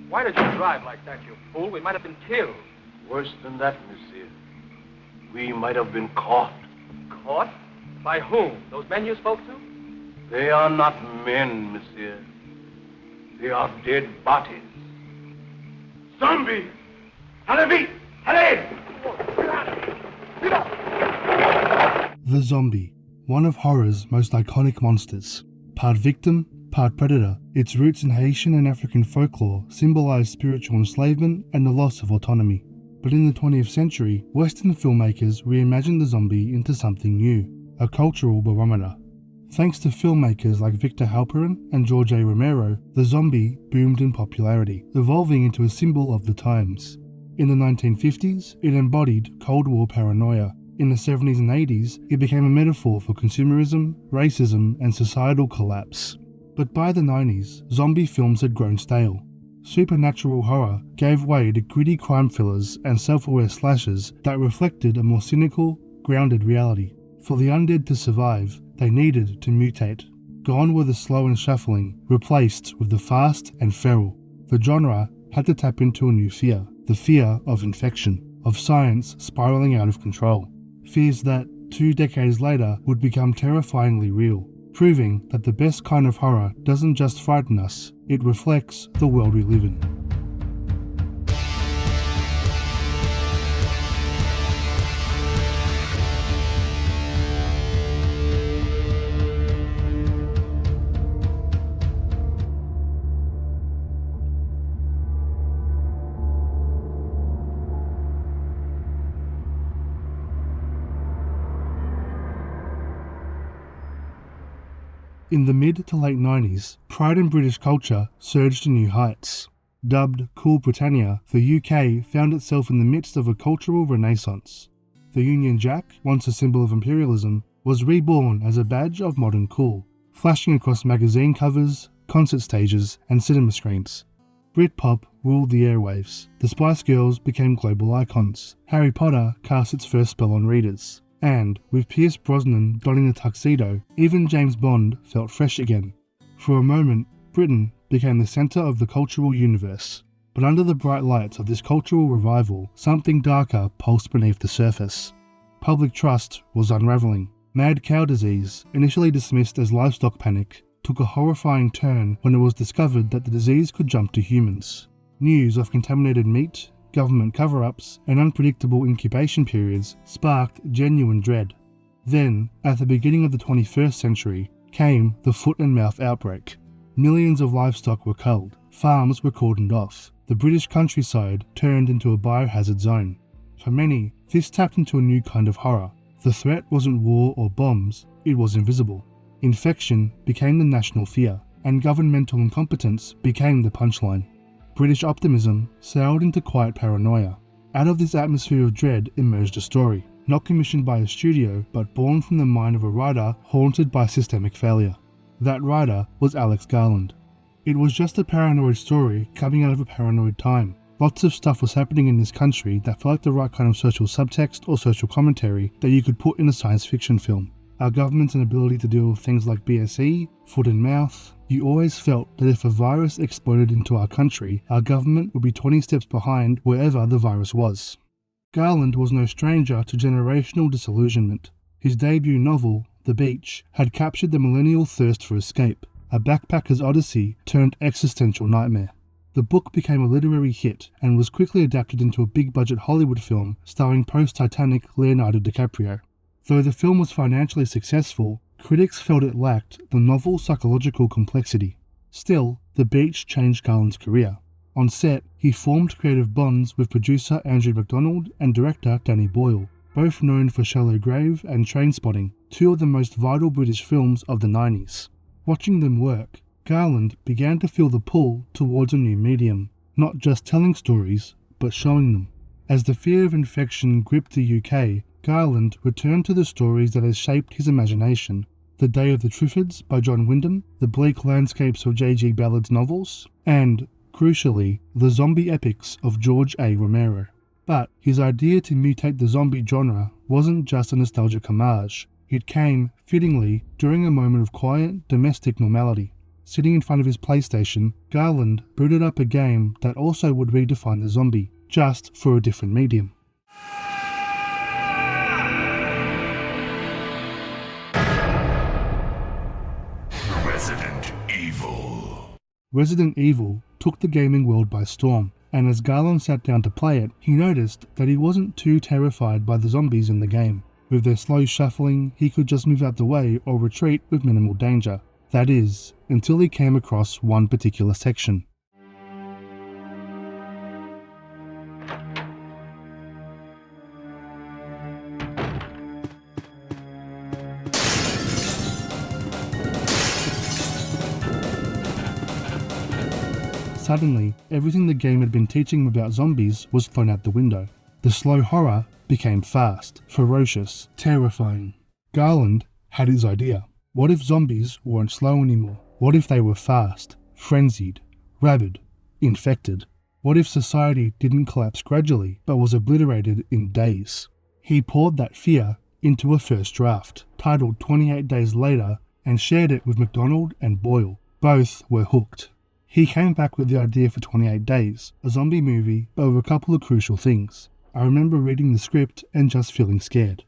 Why did you drive like that, you fool? We might have been killed. Worse than that, monsieur. We might have been caught. Caught? By whom? Those men you spoke to? They are not men, monsieur. They are dead bodies. Zombie! Allez, allez! The zombie, one of horror's most iconic monsters. Part victim, part predator, its roots in Haitian and African folklore symbolize spiritual enslavement and the loss of autonomy. But in the 20th century, Western filmmakers reimagined the zombie into something new, a cultural barometer. Thanks to filmmakers like Victor Halperin and George A. Romero, the zombie boomed in popularity, evolving into a symbol of the times. In the 1950s, it embodied Cold War paranoia. In the 70s and 80s, it became a metaphor for consumerism, racism, and societal collapse. But by the 90s, zombie films had grown stale. Supernatural horror gave way to gritty crime thrillers and self-aware slashers that reflected a more cynical, grounded reality. For the undead to survive, they needed to mutate. Gone were the slow and shuffling, replaced with the fast and feral. The genre had to tap into a new fear, the fear of infection, of science spiraling out of control. Fears that, 2 decades later, would become terrifyingly real, proving that the best kind of horror doesn't just frighten us, it reflects the world we live in. In the mid to late 90s, pride in British culture surged to new heights. Dubbed Cool Britannia, the UK found itself in the midst of a cultural renaissance. The Union Jack, once a symbol of imperialism, was reborn as a badge of modern cool, flashing across magazine covers, concert stages, and cinema screens. Britpop ruled the airwaves. The Spice Girls became global icons. Harry Potter cast its first spell on readers. And, with Pierce Brosnan donning a tuxedo, even James Bond felt fresh again. For a moment, Britain became the centre of the cultural universe. But under the bright lights of this cultural revival, something darker pulsed beneath the surface. Public trust was unravelling. Mad cow disease, initially dismissed as livestock panic, took a horrifying turn when it was discovered that the disease could jump to humans. News of contaminated meat, government cover-ups, and unpredictable incubation periods sparked genuine dread. Then, at the beginning of the 21st century, came the foot and mouth outbreak. Millions of livestock were culled, farms were cordoned off, the British countryside turned into a biohazard zone. For many, this tapped into a new kind of horror. The threat wasn't war or bombs, it was invisible. Infection became the national fear, and governmental incompetence became the punchline. British optimism sailed into quiet paranoia. Out of this atmosphere of dread emerged a story, not commissioned by a studio, but born from the mind of a writer haunted by systemic failure. That writer was Alex Garland. It was just a paranoid story coming out of a paranoid time. Lots of stuff was happening in this country that felt like the right kind of social subtext or social commentary that you could put in a science fiction film. Our government's inability to deal with things like BSE, foot and mouth. You always felt that if a virus exploded into our country, our government would be 20 steps behind wherever the virus was. Garland was no stranger to generational disillusionment. His debut novel, The Beach, had captured the millennial thirst for escape, a backpacker's odyssey turned existential nightmare. The book became a literary hit and was quickly adapted into a big-budget Hollywood film starring post-Titanic Leonardo DiCaprio. Though the film was financially successful, critics felt it lacked the novel psychological complexity. Still, The Beach changed Garland's career. On set, he formed creative bonds with producer Andrew MacDonald and director Danny Boyle, both known for Shallow Grave and Trainspotting, two of the most vital British films of the 90s. Watching them work, Garland began to feel the pull towards a new medium, not just telling stories, but showing them. As the fear of infection gripped the UK, Garland returned to the stories that had shaped his imagination. The Day of the Triffids by John Wyndham, the bleak landscapes of J.G. Ballard's novels, and, crucially, the zombie epics of George A. Romero. But his idea to mutate the zombie genre wasn't just a nostalgic homage. It came, fittingly, during a moment of quiet, domestic normality. Sitting in front of his PlayStation, Garland booted up a game that also would redefine the zombie, just for a different medium. Resident Evil took the gaming world by storm, and as Garland sat down to play it, he noticed that he wasn't too terrified by the zombies in the game. With their slow shuffling, he could just move out the way or retreat with minimal danger. That is, until he came across one particular section. Suddenly, everything the game had been teaching him about zombies was thrown out the window. The slow horror became fast, ferocious, terrifying. Garland had his idea. What if zombies weren't slow anymore? What if they were fast, frenzied, rabid, infected? What if society didn't collapse gradually, but was obliterated in days? He poured that fear into a first draft, titled 28 Days Later, and shared it with McDonald and Boyle. Both were hooked. He came back with the idea for 28 Days, a zombie movie, but with a couple of crucial things. I remember reading the script and just feeling scared.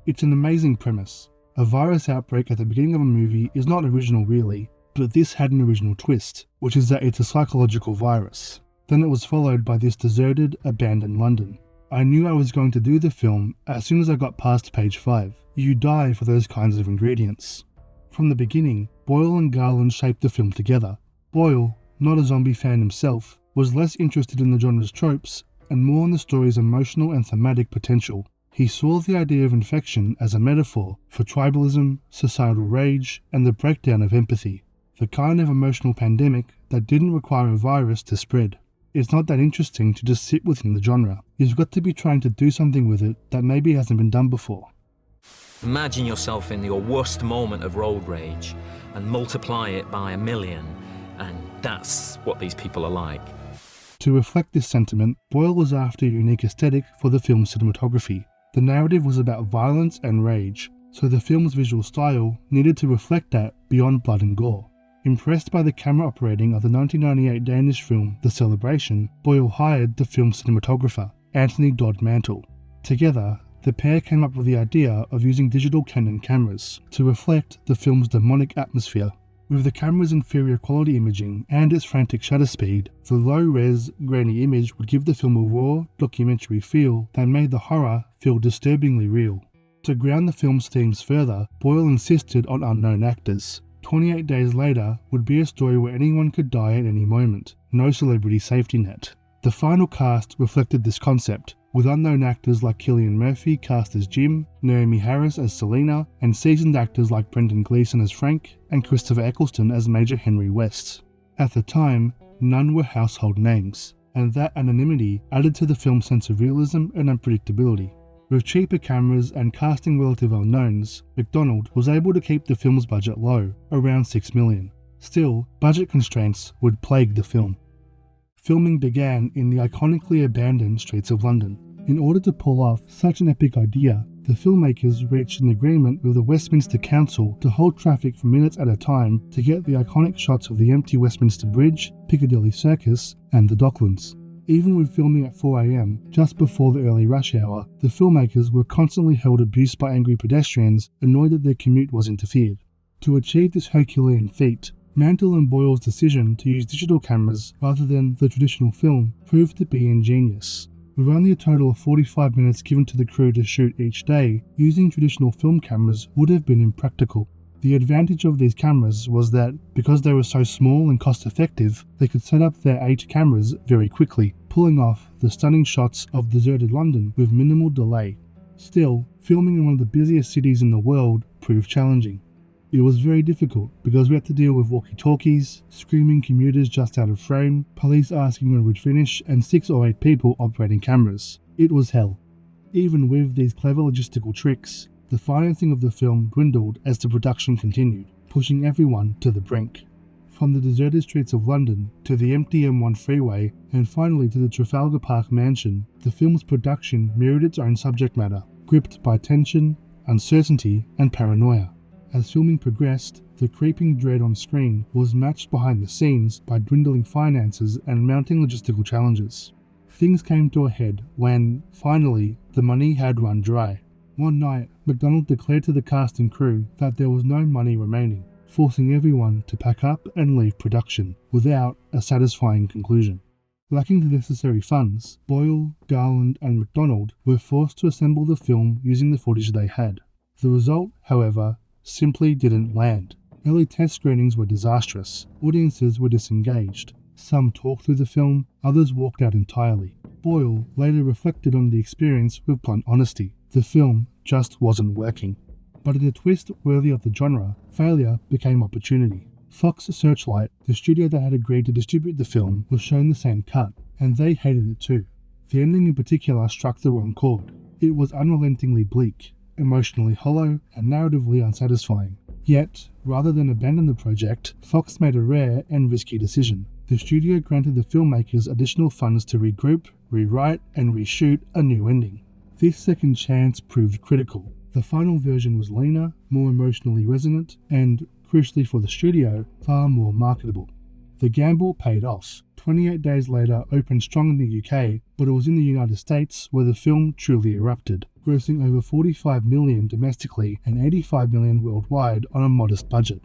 It's an amazing premise. A virus outbreak at the beginning of a movie is not original really, but this had an original twist, which is that it's a psychological virus. Then it was followed by this deserted, abandoned London. I knew I was going to do the film as soon as I got past page 5. You die for those kinds of ingredients. From the beginning, Boyle and Garland shaped the film together. Boyle, not a zombie fan himself, was less interested in the genre's tropes and more in the story's emotional and thematic potential. He saw the idea of infection as a metaphor for tribalism, societal rage, and the breakdown of empathy, the kind of emotional pandemic that didn't require a virus to spread. It's not that interesting to just sit within the genre. You've got to be trying to do something with it that maybe hasn't been done before. Imagine yourself in your worst moment of road rage and multiply it by 1,000,000. And that's what these people are like. To reflect this sentiment, Boyle was after a unique aesthetic for the film's cinematography. The narrative was about violence and rage, so the film's visual style needed to reflect that beyond blood and gore. Impressed by the camera operating of the 1998 Danish film The Celebration, Boyle hired the film's cinematographer, Anthony Dodd Mantle. Together, the pair came up with the idea of using digital Canon cameras to reflect the film's demonic atmosphere. With the camera's inferior quality imaging and its frantic shutter speed, the low-res, grainy image would give the film a raw, documentary feel that made the horror feel disturbingly real. To ground the film's themes further, Boyle insisted on unknown actors. 28 Days Later would be a story where anyone could die at any moment, no celebrity safety net. The final cast reflected this concept, with unknown actors like Cillian Murphy cast as Jim, Naomi Harris as Selena, and seasoned actors like Brendan Gleeson as Frank, and Christopher Eccleston as Major Henry West. At the time, none were household names, and that anonymity added to the film's sense of realism and unpredictability. With cheaper cameras and casting relative unknowns, McDonald was able to keep the film's budget low, around $6 million. Still, budget constraints would plague the film. Filming began in the iconically abandoned streets of London. In order to pull off such an epic idea, the filmmakers reached an agreement with the Westminster Council to hold traffic for minutes at a time to get the iconic shots of the empty Westminster Bridge, Piccadilly Circus, and the Docklands. Even with filming at 4 AM, just before the early rush hour, the filmmakers were constantly held abuse by angry pedestrians, annoyed that their commute was interfered. To achieve this Herculean feat, Mantle and Boyle's decision to use digital cameras rather than the traditional film proved to be ingenious. With only a total of 45 minutes given to the crew to shoot each day, using traditional film cameras would have been impractical. The advantage of these cameras was that, because they were so small and cost-effective, they could set up their 8 cameras very quickly, pulling off the stunning shots of deserted London with minimal delay. Still, filming in one of the busiest cities in the world proved challenging. It was very difficult because we had to deal with walkie-talkies, screaming commuters just out of frame, police asking when we'd finish, and 6 or 8 people operating cameras. It was hell. Even with these clever logistical tricks, the financing of the film dwindled as the production continued, pushing everyone to the brink. From the deserted streets of London to the empty M1 freeway, and finally to the Trafalgar Park mansion, the film's production mirrored its own subject matter, gripped by tension, uncertainty, and paranoia. As filming progressed, The creeping dread on screen was matched behind the scenes by dwindling finances and mounting logistical challenges. Things came to a head when, finally, the money had run dry. One night, McDonald declared to the cast and crew that there was no money remaining, forcing everyone to pack up and leave production without a satisfying conclusion. Lacking the necessary funds, Boyle, Garland, and McDonald were forced to assemble the film using the footage they had. The result, however, simply didn't land. Early test screenings were disastrous. Audiences were disengaged. Some talked through the film, others walked out entirely. Boyle later reflected on the experience with blunt honesty. The film just wasn't working. But in a twist worthy of the genre, failure became opportunity. Fox Searchlight, the studio that had agreed to distribute the film, was shown the same cut, and they hated it too. The ending in particular struck the wrong chord. It was unrelentingly bleak, emotionally hollow, and narratively unsatisfying. Yet, rather than abandon the project, Fox made a rare and risky decision. The studio granted the filmmakers additional funds to regroup, rewrite, and reshoot a new ending. This second chance proved critical. The final version was leaner, more emotionally resonant, and, crucially for the studio, far more marketable. The gamble paid off. 28 Days Later opened strong in the UK, but it was in the United States where the film truly erupted, grossing over $45 million domestically and $85 million worldwide on a modest budget.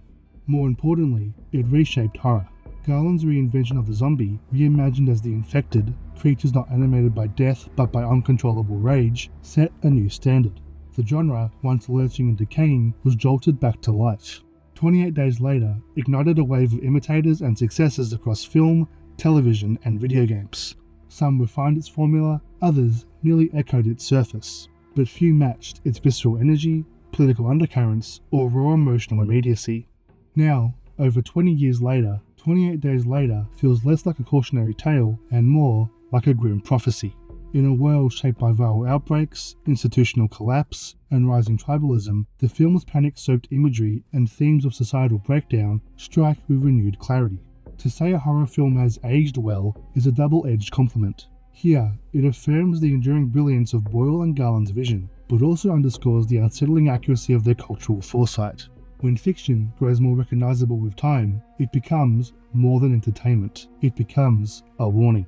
More importantly, it reshaped horror. Garland's reinvention of the zombie, reimagined as the infected, creatures not animated by death but by uncontrollable rage, set a new standard. The genre, once lurching and decaying, was jolted back to life. 28 Days Later ignited a wave of imitators and successors across film, television, and video games. Some refined its formula, others merely echoed its surface, but few matched its visceral energy, political undercurrents, or raw emotional immediacy. Now, over 20 years later, 28 Days Later feels less like a cautionary tale and more like a grim prophecy. In a world shaped by viral outbreaks, institutional collapse, and rising tribalism, the film's panic-soaked imagery and themes of societal breakdown strike with renewed clarity. To say a horror film has aged well is a double-edged compliment. Here, it affirms the enduring brilliance of Boyle and Garland's vision, but also underscores the unsettling accuracy of their cultural foresight. When fiction grows more recognizable with time, it becomes more than entertainment. It becomes a warning.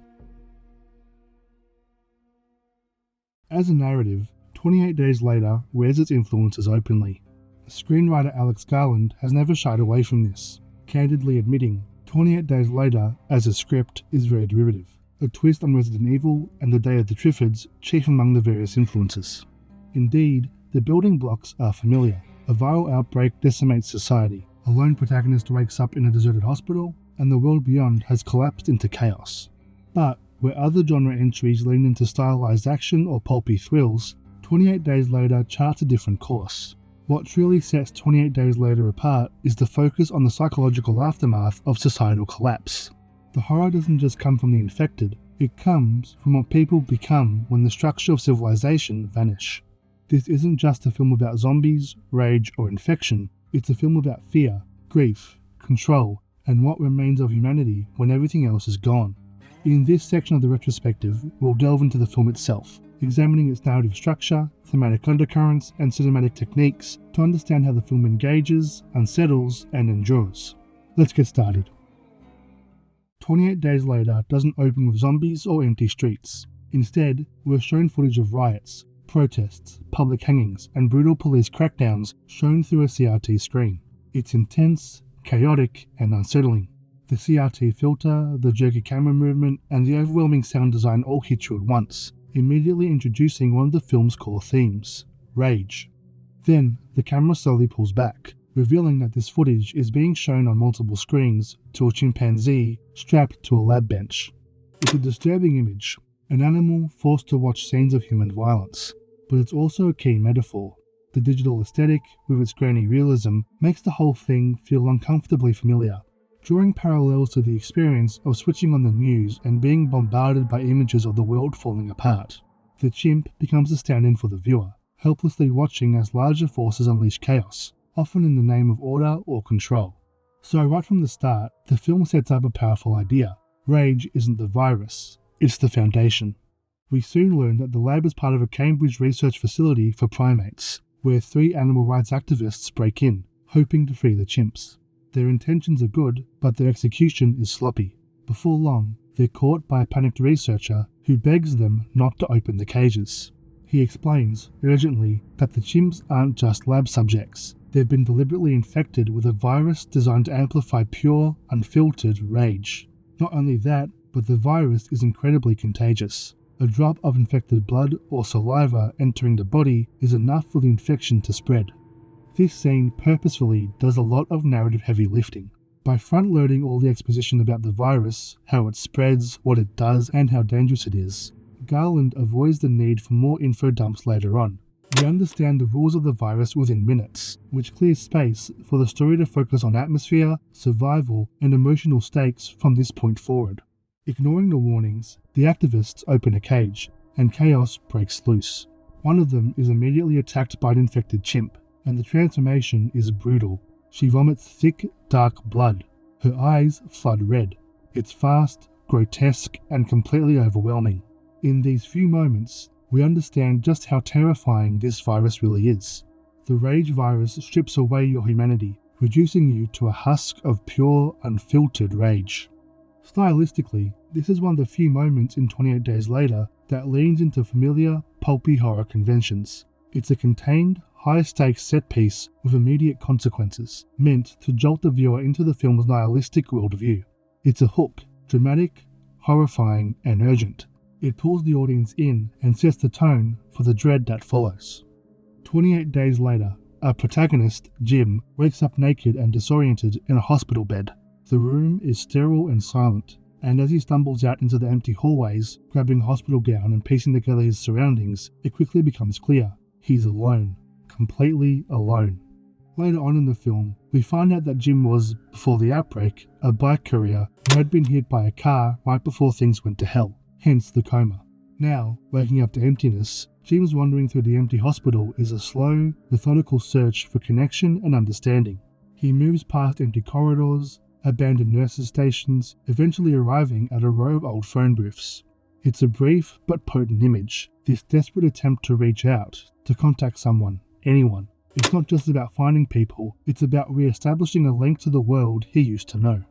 As a narrative, 28 Days Later wears its influences openly. Screenwriter Alex Garland has never shied away from this, candidly admitting 28 Days Later as a script is very derivative, a twist on Resident Evil and The Day of the Triffids chief among the various influences. Indeed, the building blocks are familiar. A viral outbreak decimates society, a lone protagonist wakes up in a deserted hospital, and the world beyond has collapsed into chaos. But where other genre entries lean into stylized action or pulpy thrills, 28 Days Later charts a different course. What truly sets 28 Days Later apart is the focus on the psychological aftermath of societal collapse. The horror doesn't just come from the infected, it comes from what people become when the structure of civilization vanish. This isn't just a film about zombies, rage, or infection, it's a film about fear, grief, control, and what remains of humanity when everything else is gone. In this section of the retrospective, we'll delve into the film itself, examining its narrative structure, thematic undercurrents, and cinematic techniques to understand how the film engages, unsettles, and endures. Let's get started. 28 Days Later doesn't open with zombies or empty streets. Instead, we're shown footage of riots, protests, public hangings, and brutal police crackdowns shown through a CRT screen. It's intense, chaotic, and unsettling. The CRT filter, the jerky camera movement, and the overwhelming sound design all hit you at once, immediately introducing one of the film's core themes, rage. Then, the camera slowly pulls back, revealing that this footage is being shown on multiple screens to a chimpanzee strapped to a lab bench. It's a disturbing image, an animal forced to watch scenes of human violence, but it's also a key metaphor. The digital aesthetic, with its grainy realism, makes the whole thing feel uncomfortably familiar, drawing parallels to the experience of switching on the news and being bombarded by images of the world falling apart. The chimp becomes a stand-in for the viewer, helplessly watching as larger forces unleash chaos, often in the name of order or control. So right from the start, the film sets up a powerful idea. Rage isn't the virus, it's the foundation. We soon learn that the lab is part of a Cambridge research facility for primates, where 3 animal rights activists break in, hoping to free the chimps. Their intentions are good, but their execution is sloppy. Before long, they're caught by a panicked researcher who begs them not to open the cages. He explains, urgently, that the chimps aren't just lab subjects. They've been deliberately infected with a virus designed to amplify pure, unfiltered rage. Not only that, but the virus is incredibly contagious. A drop of infected blood or saliva entering the body is enough for the infection to spread. This scene purposefully does a lot of narrative heavy lifting. By front-loading all the exposition about the virus, how it spreads, what it does, and how dangerous it is, Garland avoids the need for more info dumps later on. We understand the rules of the virus within minutes, which clears space for the story to focus on atmosphere, survival, and emotional stakes from this point forward. Ignoring the warnings, the activists open a cage, and chaos breaks loose. One of them is immediately attacked by an infected chimp, and the transformation is brutal. She vomits thick, dark blood. Her eyes flood red. It's fast, grotesque, and completely overwhelming. In these few moments, we understand just how terrifying this virus really is. The rage virus strips away your humanity, reducing you to a husk of pure, unfiltered rage. Stylistically, this is one of the few moments in 28 Days Later that leans into familiar, pulpy horror conventions. It's a contained, high-stakes set piece with immediate consequences, meant to jolt the viewer into the film's nihilistic worldview. It's a hook, dramatic, horrifying, and urgent. It pulls the audience in and sets the tone for the dread that follows. 28 days later, our protagonist, Jim, wakes up naked and disoriented in a hospital bed. The room is sterile and silent, and as he stumbles out into the empty hallways, grabbing a hospital gown and piecing together his surroundings, it quickly becomes clear. He's alone. Completely alone. Later on in the film, we find out that Jim was, before the outbreak, a bike courier who had been hit by a car right before things went to hell, hence the coma. Now, waking up to emptiness, Jim's wandering through the empty hospital is a slow, methodical search for connection and understanding. He moves past empty corridors, abandoned nurses' stations, eventually arriving at a row of old phone booths. It's a brief but potent image, this desperate attempt to reach out, to contact someone, anyone. It's not just about finding people, it's about re-establishing a link to the world he used to know.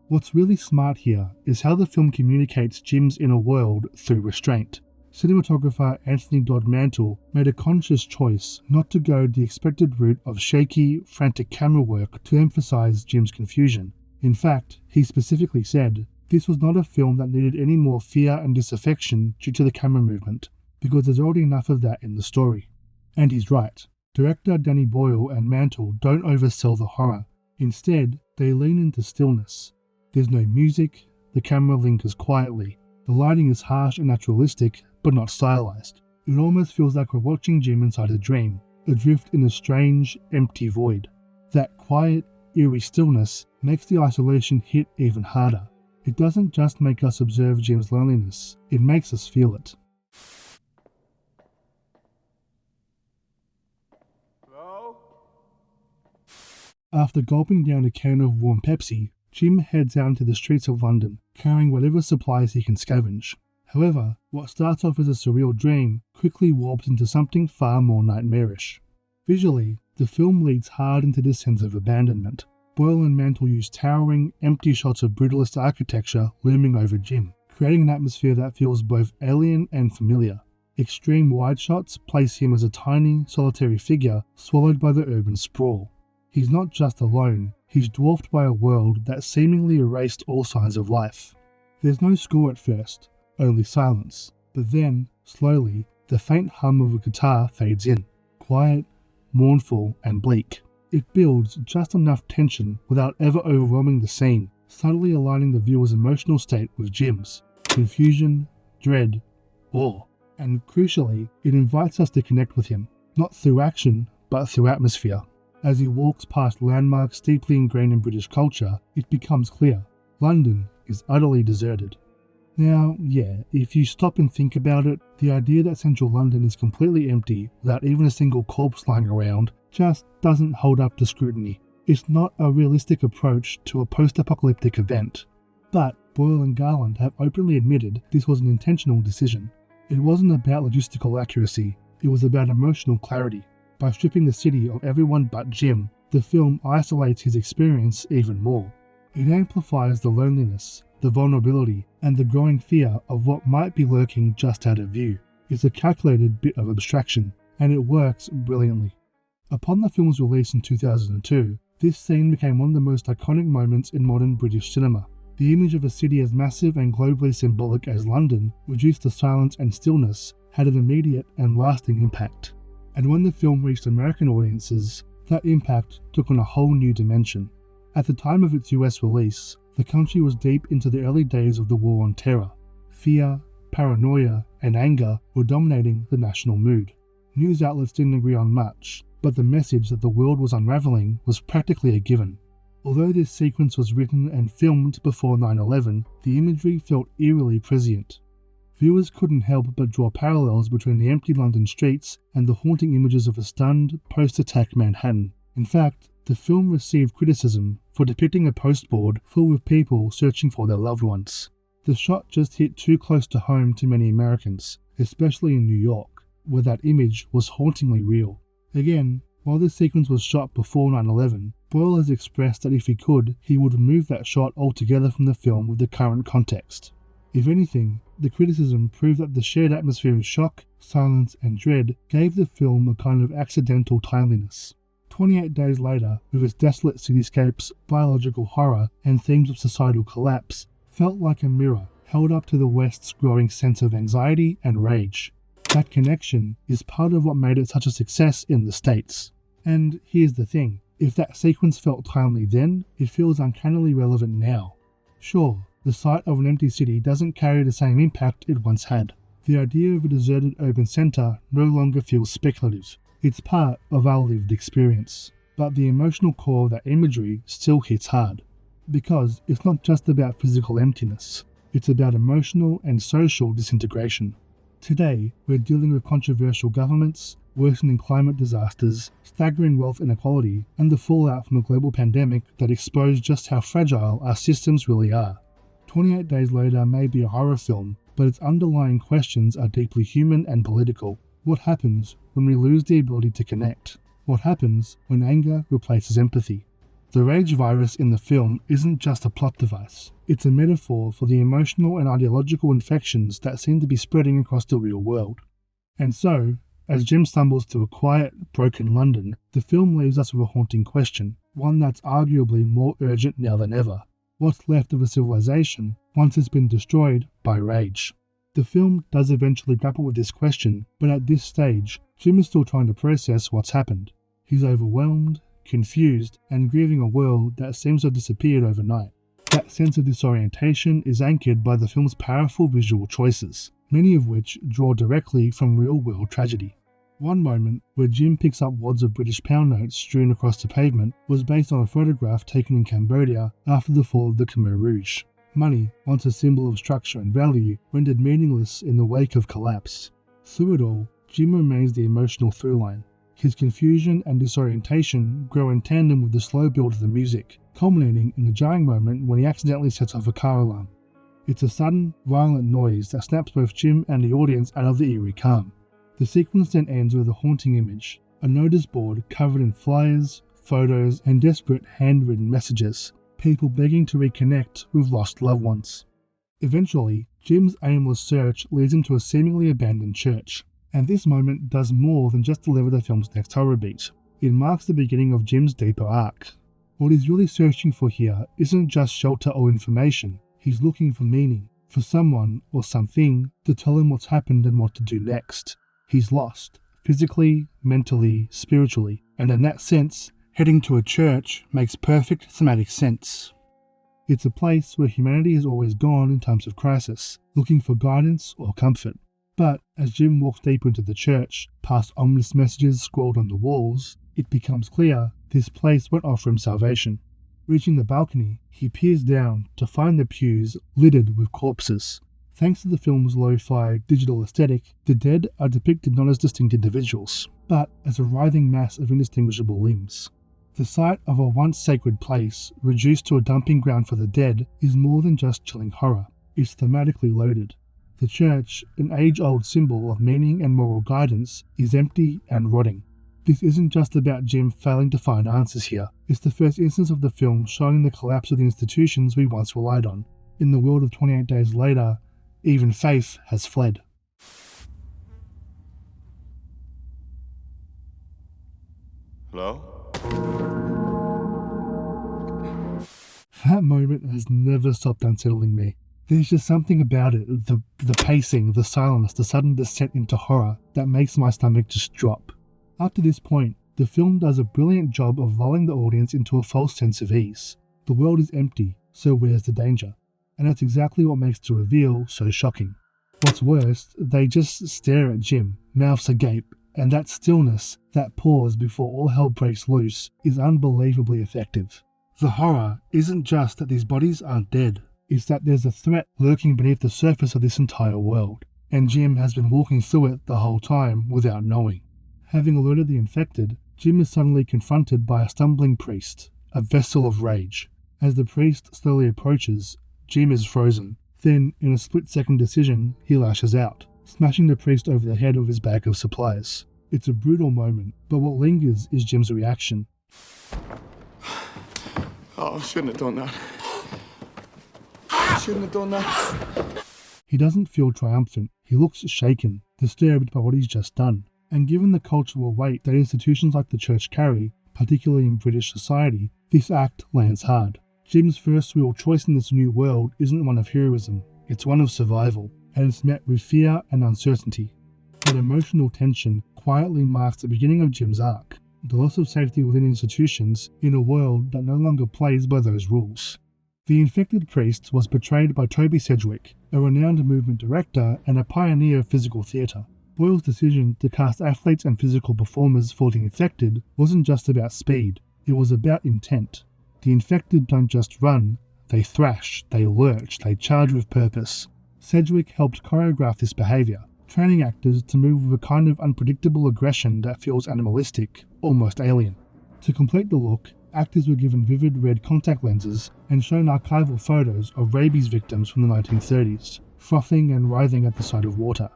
What's really smart here is how the film communicates Jim's inner world through restraint. Cinematographer Anthony Dodd Mantle made a conscious choice not to go the expected route of shaky, frantic camera work to emphasize Jim's confusion. In fact, he specifically said, this was not a film that needed any more fear and disaffection due to the camera movement, because there's already enough of that in the story. And he's right. Director Danny Boyle and Mantle don't oversell the horror. Instead, they lean into stillness. There's no music, the camera lingers quietly. The lighting is harsh and naturalistic, but not stylized. It almost feels like we're watching Jim inside a dream, adrift in a strange, empty void. That quiet, eerie stillness makes the isolation hit even harder. It doesn't just make us observe Jim's loneliness, it makes us feel it. Hello? After gulping down a can of warm Pepsi, Jim heads out into the streets of London, carrying whatever supplies he can scavenge. However, what starts off as a surreal dream quickly warps into something far more nightmarish. Visually, the film leads hard into this sense of abandonment. Boyle and Mantle use towering, empty shots of brutalist architecture looming over Jim, creating an atmosphere that feels both alien and familiar. Extreme wide shots place him as a tiny, solitary figure swallowed by the urban sprawl. He's not just alone, he's dwarfed by a world that seemingly erased all signs of life. There's no score at first, only silence, but then, slowly, the faint hum of a guitar fades in, quiet, mournful, and bleak. It builds just enough tension without ever overwhelming the scene, subtly aligning the viewer's emotional state with Jim's. Confusion, dread, awe. And crucially, it invites us to connect with him, not through action, but through atmosphere. As he walks past landmarks deeply ingrained in British culture, it becomes clear, London is utterly deserted. Now, yeah, if you stop and think about it, the idea that central London is completely empty without even a single corpse lying around just doesn't hold up to scrutiny. It's not a realistic approach to a post-apocalyptic event. But Boyle and Garland have openly admitted this was an intentional decision. It wasn't about logistical accuracy, it was about emotional clarity. By stripping the city of everyone but Jim, the film isolates his experience even more. It amplifies the loneliness, the vulnerability, and the growing fear of what might be lurking just out of view. It's a calculated bit of abstraction, and it works brilliantly. Upon the film's release in 2002, this scene became one of the most iconic moments in modern British cinema. The image of a city as massive and globally symbolic as London, reduced to silence and stillness, had an immediate and lasting impact. And when the film reached American audiences, that impact took on a whole new dimension. At the time of its US release, the country was deep into the early days of the War on Terror. Fear, paranoia, and anger were dominating the national mood. News outlets didn't agree on much, but the message that the world was unraveling was practically a given. Although this sequence was written and filmed before 9/11, the imagery felt eerily prescient. Viewers couldn't help but draw parallels between the empty London streets and the haunting images of a stunned, post-attack Manhattan. In fact, the film received criticism for depicting a postboard full of people searching for their loved ones. The shot just hit too close to home to many Americans, especially in New York, where that image was hauntingly real. Again, while this sequence was shot before 9/11, Boyle has expressed that if he could, he would remove that shot altogether from the film with the current context. If anything, the criticism proved that the shared atmosphere of shock, silence, and dread gave the film a kind of accidental timeliness. 28 days later, with its desolate cityscapes, biological horror, and themes of societal collapse, felt like a mirror held up to the West's growing sense of anxiety and rage. That connection is part of what made it such a success in the States. And here's the thing, if that sequence felt timely then, it feels uncannily relevant now. Sure, the sight of an empty city doesn't carry the same impact it once had. The idea of a deserted urban centre no longer feels speculative. It's part of our lived experience. But the emotional core of that imagery still hits hard. Because it's not just about physical emptiness, it's about emotional and social disintegration. Today, we're dealing with controversial governments, worsening climate disasters, staggering wealth inequality, and the fallout from a global pandemic that exposed just how fragile our systems really are. 28 Days Later may be a horror film, but its underlying questions are deeply human and political. What happens when we lose the ability to connect? What happens when anger replaces empathy? The rage virus in the film isn't just a plot device. It's a metaphor for the emotional and ideological infections that seem to be spreading across the real world. And so, as Jim stumbles to a quiet, broken London, the film leaves us with a haunting question, one that's arguably more urgent now than ever. What's left of a civilization once it's been destroyed by rage? The film does eventually grapple with this question, but at this stage, Jim is still trying to process what's happened. He's overwhelmed, confused, and grieving a world that seems to have disappeared overnight. That sense of disorientation is anchored by the film's powerful visual choices, many of which draw directly from real-world tragedy. One moment, where Jim picks up wads of British pound notes strewn across the pavement, was based on a photograph taken in Cambodia after the fall of the Khmer Rouge. Money, once a symbol of structure and value, rendered meaningless in the wake of collapse. Through it all, Jim remains the emotional throughline. His confusion and disorientation grow in tandem with the slow build of the music, culminating in a jarring moment when he accidentally sets off a car alarm. It's a sudden, violent noise that snaps both Jim and the audience out of the eerie calm. The sequence then ends with a haunting image, a notice board covered in flyers, photos, and desperate handwritten messages, people begging to reconnect with lost loved ones. Eventually, Jim's aimless search leads him to a seemingly abandoned church. And this moment does more than just deliver the film's next horror beat. It marks the beginning of Jim's deeper arc. What he's really searching for here isn't just shelter or information. He's looking for meaning, for someone or something to tell him what's happened and what to do next. He's lost, physically, mentally, spiritually, and in that sense, heading to a church makes perfect thematic sense. It's a place where humanity has always gone in times of crisis, looking for guidance or comfort. But as Jim walks deeper into the church, past ominous messages scrawled on the walls, it becomes clear this place won't offer him salvation. Reaching the balcony, he peers down to find the pews littered with corpses. Thanks to the film's lo-fi digital aesthetic, the dead are depicted not as distinct individuals, but as a writhing mass of indistinguishable limbs. The sight of a once sacred place reduced to a dumping ground for the dead is more than just chilling horror. It's thematically loaded. The church, an age-old symbol of meaning and moral guidance, is empty and rotting. This isn't just about Jim failing to find answers here. It's the first instance of the film showing the collapse of the institutions we once relied on. In the world of 28 Days Later, even faith has fled. Hello? That moment has never stopped unsettling me. There's just something about it, the pacing, the silence, the sudden descent into horror that makes my stomach just drop. Up to this point, the film does a brilliant job of lulling the audience into a false sense of ease. The world is empty, so where's the danger? And that's exactly what makes the reveal so shocking. What's worse, they just stare at Jim, mouths agape, and that stillness, that pause before all hell breaks loose, is unbelievably effective. The horror isn't just that these bodies aren't dead, it's that there's a threat lurking beneath the surface of this entire world, and Jim has been walking through it the whole time without knowing. Having alerted the infected, Jim is suddenly confronted by a stumbling priest, a vessel of rage. As the priest slowly approaches, Jim is frozen. Then, in a split-second decision, he lashes out, smashing the priest over the head with his bag of supplies. It's a brutal moment, but what lingers is Jim's reaction. Oh, I shouldn't have done that. I shouldn't have done that. He doesn't feel triumphant. He looks shaken, disturbed by what he's just done. And given the cultural weight that institutions like the church carry, particularly in British society, this act lands hard. Jim's first real choice in this new world isn't one of heroism, it's one of survival, and it's met with fear and uncertainty. That emotional tension quietly marks the beginning of Jim's arc, the loss of safety within institutions in a world that no longer plays by those rules. The infected priest was portrayed by Toby Sedgwick, a renowned movement director and a pioneer of physical theatre. Boyle's decision to cast athletes and physical performers for the infected wasn't just about speed, it was about intent. The infected don't just run, they thrash, they lurch, they charge with purpose. Sedgwick helped choreograph this behaviour, training actors to move with a kind of unpredictable aggression that feels animalistic, almost alien. To complete the look, actors were given vivid red contact lenses and shown archival photos of rabies victims from the 1930s, frothing and writhing at the sight of water.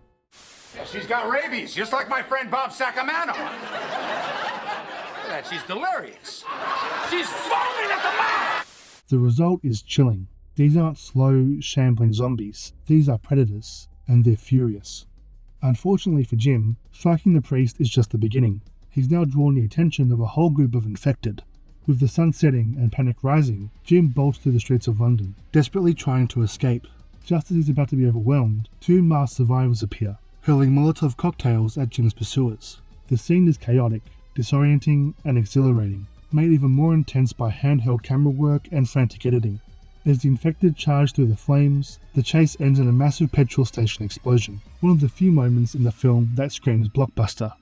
Yeah, she's got rabies, just like my friend Bob Sacamano. Look at that, she's delirious. She's foaming at the mouth! The result is chilling. These aren't slow, shambling zombies. These are predators, and they're furious. Unfortunately for Jim, striking the priest is just the beginning. He's now drawn the attention of a whole group of infected. With the sun setting and panic rising, Jim bolts through the streets of London, desperately trying to escape. Just as he's about to be overwhelmed, two masked survivors appear, hurling Molotov cocktails at Jim's pursuers. The scene is chaotic, disorienting, and exhilarating, made even more intense by handheld camera work and frantic editing. As the infected charge through the flames, the chase ends in a massive petrol station explosion, one of the few moments in the film that screams blockbuster.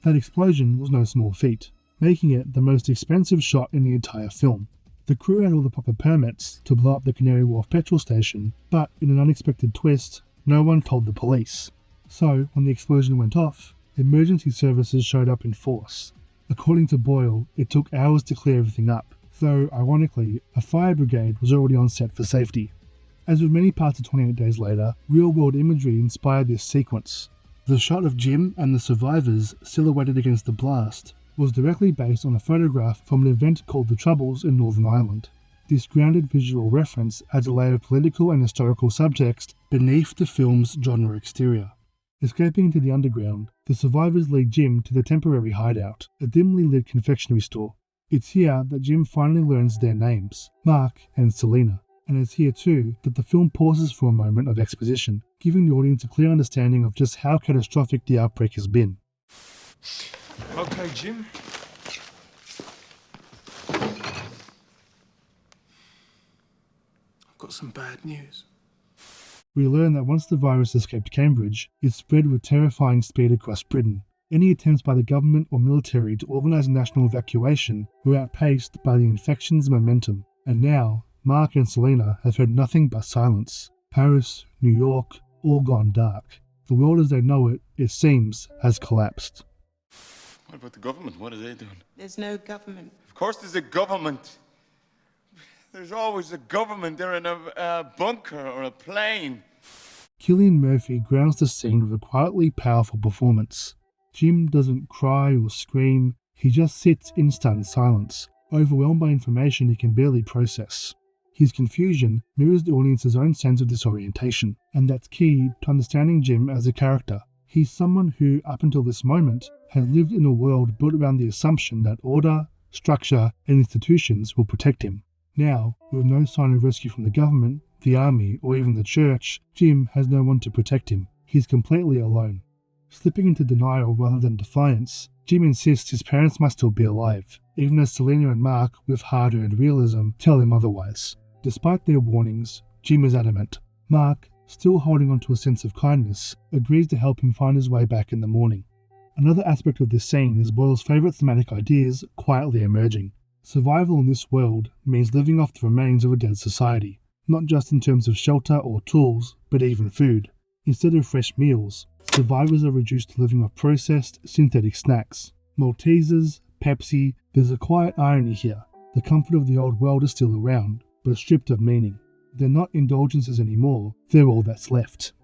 That explosion was no small feat, making it the most expensive shot in the entire film. The crew had all the proper permits to blow up the Canary Wharf petrol station, but in an unexpected twist, no one told the police. So, when the explosion went off, emergency services showed up in force. According to Boyle, it took hours to clear everything up, though, ironically, a fire brigade was already on set for safety. As with many parts of 28 Days Later, real-world imagery inspired this sequence. The shot of Jim and the survivors silhouetted against the blast was directly based on a photograph from an event called The Troubles in Northern Ireland. This grounded visual reference adds a layer of political and historical subtext beneath the film's genre exterior. Escaping into the underground, the survivors lead Jim to the temporary hideout, a dimly lit confectionery store. It's here that Jim finally learns their names, Mark and Selena, and it's here too that the film pauses for a moment of exposition, giving the audience a clear understanding of just how catastrophic the outbreak has been. Okay, Jim. I've got some bad news. We learn that once the virus escaped Cambridge, it spread with terrifying speed across Britain. Any attempts by the government or military to organise a national evacuation were outpaced by the infection's momentum. And now, Mark and Selena have heard nothing but silence. Paris, New York, all gone dark. The world as they know it, it seems, has collapsed. What about the government? What are they doing? There's no government. Of course there's a government. There's always a government. They're in a bunker or a plane. Cillian Murphy grounds the scene with a quietly powerful performance. Jim doesn't cry or scream, He just sits in stunned silence, overwhelmed by information he can barely process. His confusion mirrors the audience's own sense of disorientation, and that's key to understanding Jim as a character. He's someone who, up until this moment, has lived in a world built around the assumption that order, structure, and institutions will protect him. Now, with no sign of rescue from the government, the army, or even the church, Jim has no one to protect him. He's completely alone. Slipping into denial rather than defiance, Jim insists his parents must still be alive, even as Selena and Mark, with hard-earned realism, tell him otherwise. Despite their warnings, Jim is adamant. Mark, still holding on to a sense of kindness, agrees to help him find his way back in the morning. Another aspect of this scene is Boyle's favourite thematic ideas quietly emerging. Survival in this world means living off the remains of a dead society, not just in terms of shelter or tools, but even food. Instead of fresh meals, survivors are reduced to living off processed, synthetic snacks. Maltesers, Pepsi, there's a quiet irony here. The comfort of the old world is still around, but stripped of meaning. They're not indulgences anymore, they're all that's left.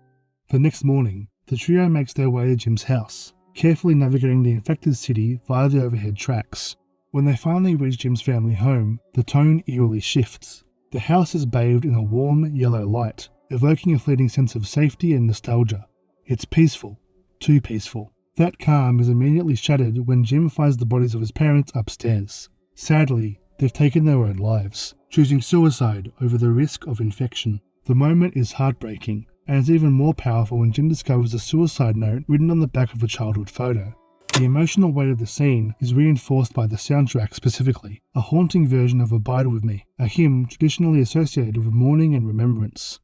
The next morning, the trio makes their way to Jim's house, carefully navigating the infected city via the overhead tracks. When they finally reach Jim's family home, the tone eerily shifts. The house is bathed in a warm, yellow light, evoking a fleeting sense of safety and nostalgia. It's peaceful. Too peaceful. That calm is immediately shattered when Jim finds the bodies of his parents upstairs. Sadly, they've taken their own lives, choosing suicide over the risk of infection. The moment is heartbreaking, and it's even more powerful when Jim discovers a suicide note written on the back of a childhood photo. The emotional weight of the scene is reinforced by the soundtrack specifically, a haunting version of Abide With Me, a hymn traditionally associated with mourning and remembrance.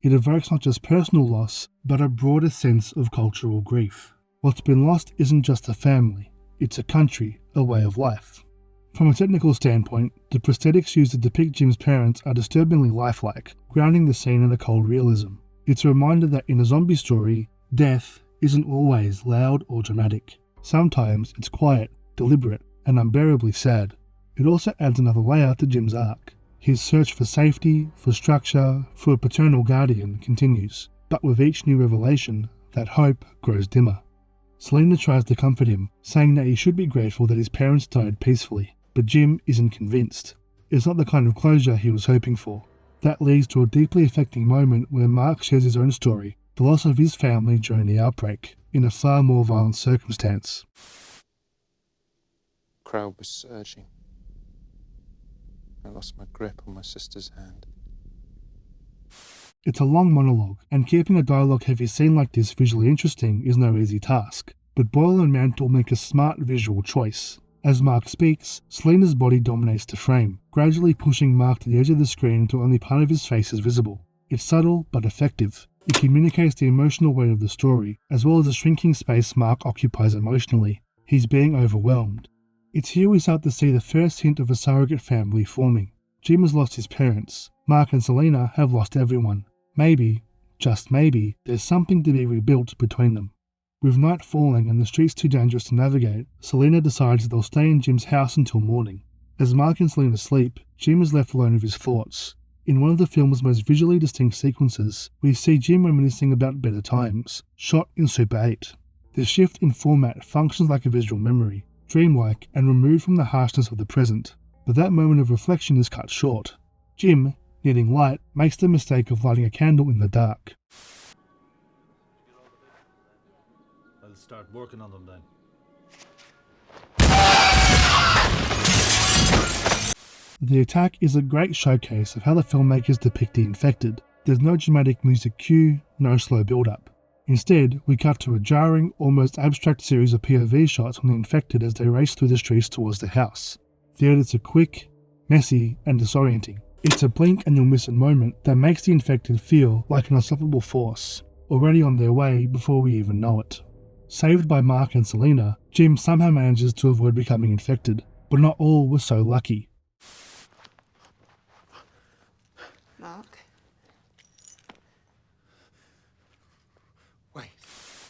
It evokes not just personal loss, but a broader sense of cultural grief. What's been lost isn't just a family, it's a country, a way of life. From a technical standpoint, the prosthetics used to depict Jim's parents are disturbingly lifelike, grounding the scene in a cold realism. It's a reminder that in a zombie story, death isn't always loud or dramatic. Sometimes it's quiet, deliberate, and unbearably sad. It also adds another layer to Jim's arc. His search for safety, for structure, for a paternal guardian continues, but with each new revelation, that hope grows dimmer. Selena tries to comfort him, saying that he should be grateful that his parents died peacefully. But Jim isn't convinced. It's not the kind of closure he was hoping for. That leads to a deeply affecting moment where Mark shares his own story, the loss of his family during the outbreak, in a far more violent circumstance. The crowd was surging. I lost my grip on my sister's hand. It's a long monologue, and keeping a dialogue-heavy scene like this visually interesting is no easy task. But Boyle and Mantle make a smart visual choice. As Mark speaks, Selena's body dominates the frame, gradually pushing Mark to the edge of the screen until only part of his face is visible. It's subtle but effective. It communicates the emotional weight of the story, as well as the shrinking space Mark occupies emotionally. He's being overwhelmed. It's here we start to see the first hint of a surrogate family forming. Jim has lost his parents. Mark and Selena have lost everyone. Maybe, just maybe, there's something to be rebuilt between them. With night falling and the streets too dangerous to navigate, Selena decides they'll stay in Jim's house until morning. As Mark and Selena sleep, Jim is left alone with his thoughts. In one of the film's most visually distinct sequences, we see Jim reminiscing about better times, shot in Super 8. The shift in format functions like a visual memory, dreamlike and removed from the harshness of the present. But that moment of reflection is cut short. Jim, needing light, makes the mistake of lighting a candle in the dark. I'll start working on them then. The attack is a great showcase of how the filmmakers depict the infected. There's no dramatic music cue, no slow build-up. Instead, we cut to a jarring, almost abstract series of POV shots on the infected as they race through the streets towards the house. The edits are quick, messy, and disorienting. It's a blink and you'll miss a moment that makes the infected feel like an unstoppable force, already on their way before we even know it. Saved by Mark and Selena, Jim somehow manages to avoid becoming infected, but not all were so lucky. Mark? Wait.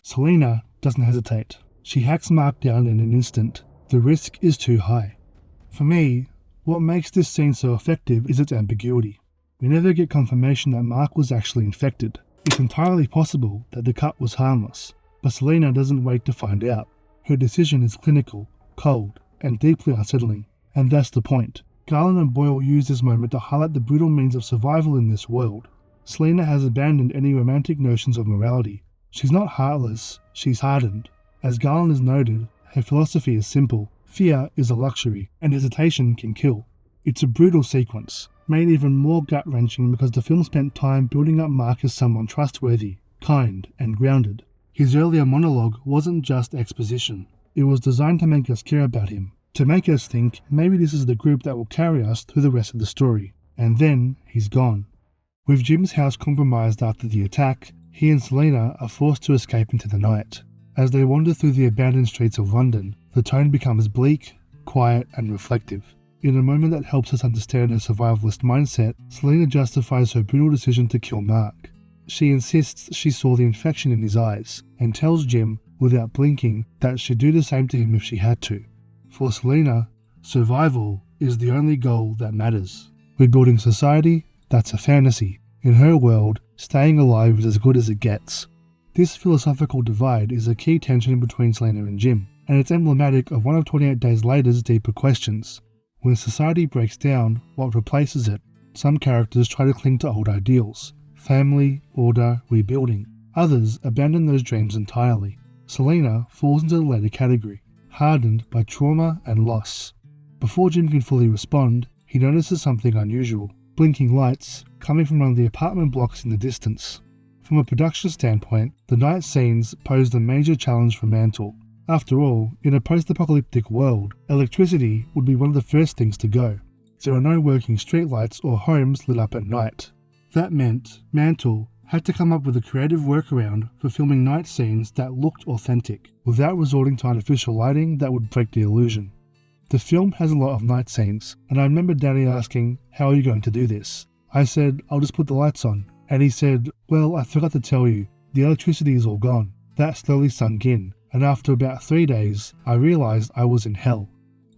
Selena doesn't hesitate. She hacks Mark down in an instant. The risk is too high. For me, what makes this scene so effective is its ambiguity. We never get confirmation that Mark was actually infected. It's entirely possible that the cut was harmless, but Selena doesn't wait to find out. Her decision is clinical, cold, and deeply unsettling, and that's the point. Garland and Boyle use this moment to highlight the brutal means of survival in this world. Selena has abandoned any romantic notions of morality. She's not heartless, she's hardened. As Garland has noted, her philosophy is simple: fear is a luxury, and hesitation can kill. It's a brutal sequence, made even more gut-wrenching because the film spent time building up Mark as someone trustworthy, kind, and grounded. His earlier monologue wasn't just exposition. It was designed to make us care about him, to make us think maybe this is the group that will carry us through the rest of the story. And then he's gone. With Jim's house compromised after the attack, he and Selena are forced to escape into the night. As they wander through the abandoned streets of London, the tone becomes bleak, quiet, and reflective. In a moment that helps us understand her survivalist mindset, Selena justifies her brutal decision to kill Mark. She insists she saw the infection in his eyes, and tells Jim, without blinking, that she'd do the same to him if she had to. For Selena, survival is the only goal that matters. Rebuilding society, that's a fantasy. In her world, staying alive is as good as it gets. This philosophical divide is a key tension between Selena and Jim, and it's emblematic of one of 28 Days Later's deeper questions. When society breaks down, what replaces it? Some characters try to cling to old ideals: family, order, rebuilding. Others abandon those dreams entirely. Selena falls into the latter category, hardened by trauma and loss. Before Jim can fully respond, he notices something unusual: blinking lights coming from one of the apartment blocks in the distance. From a production standpoint, the night scenes posed a major challenge for Mantle. After all, in a post-apocalyptic world, electricity would be one of the first things to go. There are no working streetlights or homes lit up at night. That meant Mantle had to come up with a creative workaround for filming night scenes that looked authentic, without resorting to artificial lighting that would break the illusion. The film has a lot of night scenes, and I remember Danny asking, "How are you going to do this?" I said, "I'll just put the lights on." And he said, "Well, I forgot to tell you, the electricity is all gone." That slowly sunk in, and after about 3 days, I realized I was in hell.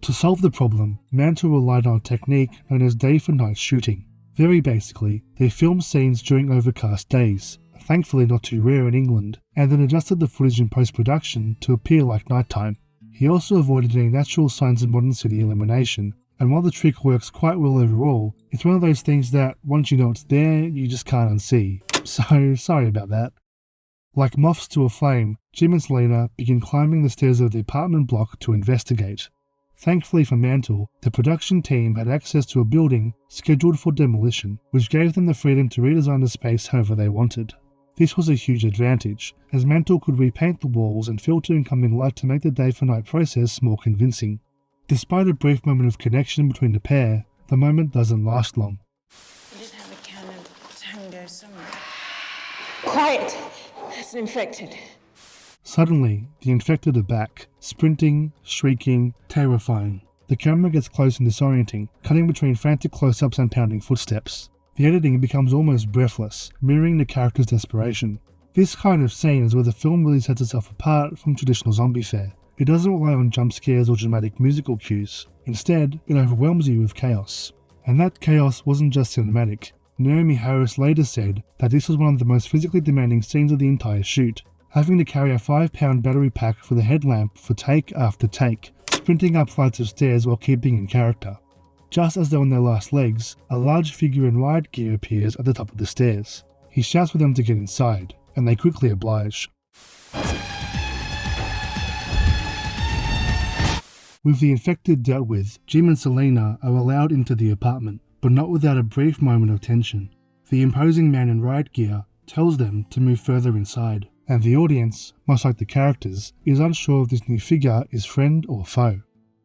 To solve the problem, Mantle relied on a technique known as day for night shooting. Very basically, they filmed scenes during overcast days, thankfully not too rare in England, and then adjusted the footage in post-production to appear like nighttime. He also avoided any natural signs of modern city illumination, and while the trick works quite well overall, it's one of those things that, once you know it's there, you just can't unsee. So, sorry about that. Like moths to a flame, Jim and Selena begin climbing the stairs of the apartment block to investigate. Thankfully for Mantle, the production team had access to a building scheduled for demolition, which gave them the freedom to redesign the space however they wanted. This was a huge advantage, as Mantle could repaint the walls and filter incoming light to make the day-for-night process more convincing. Despite a brief moment of connection between the pair, the moment doesn't last long. You did have a can of tango somewhere. Quiet! That's an infected. Suddenly, the infected are back, sprinting, shrieking, terrifying. The camera gets close and disorienting, cutting between frantic close-ups and pounding footsteps. The editing becomes almost breathless, mirroring the character's desperation. This kind of scene is where the film really sets itself apart from traditional zombie fare. It doesn't rely on jump scares or dramatic musical cues. Instead, it overwhelms you with chaos. And that chaos wasn't just cinematic. Naomi Harris later said that this was one of the most physically demanding scenes of the entire shoot, having to carry a 5-pound battery pack for the headlamp for take after take, sprinting up flights of stairs while keeping in character. Just as they're on their last legs, a large figure in riot gear appears at the top of the stairs. He shouts for them to get inside, and they quickly oblige. With the infected dealt with, Jim and Selena are allowed into the apartment, but not without a brief moment of tension. The imposing man in riot gear tells them to move further inside, and the audience, much like the characters, is unsure if this new figure is friend or foe.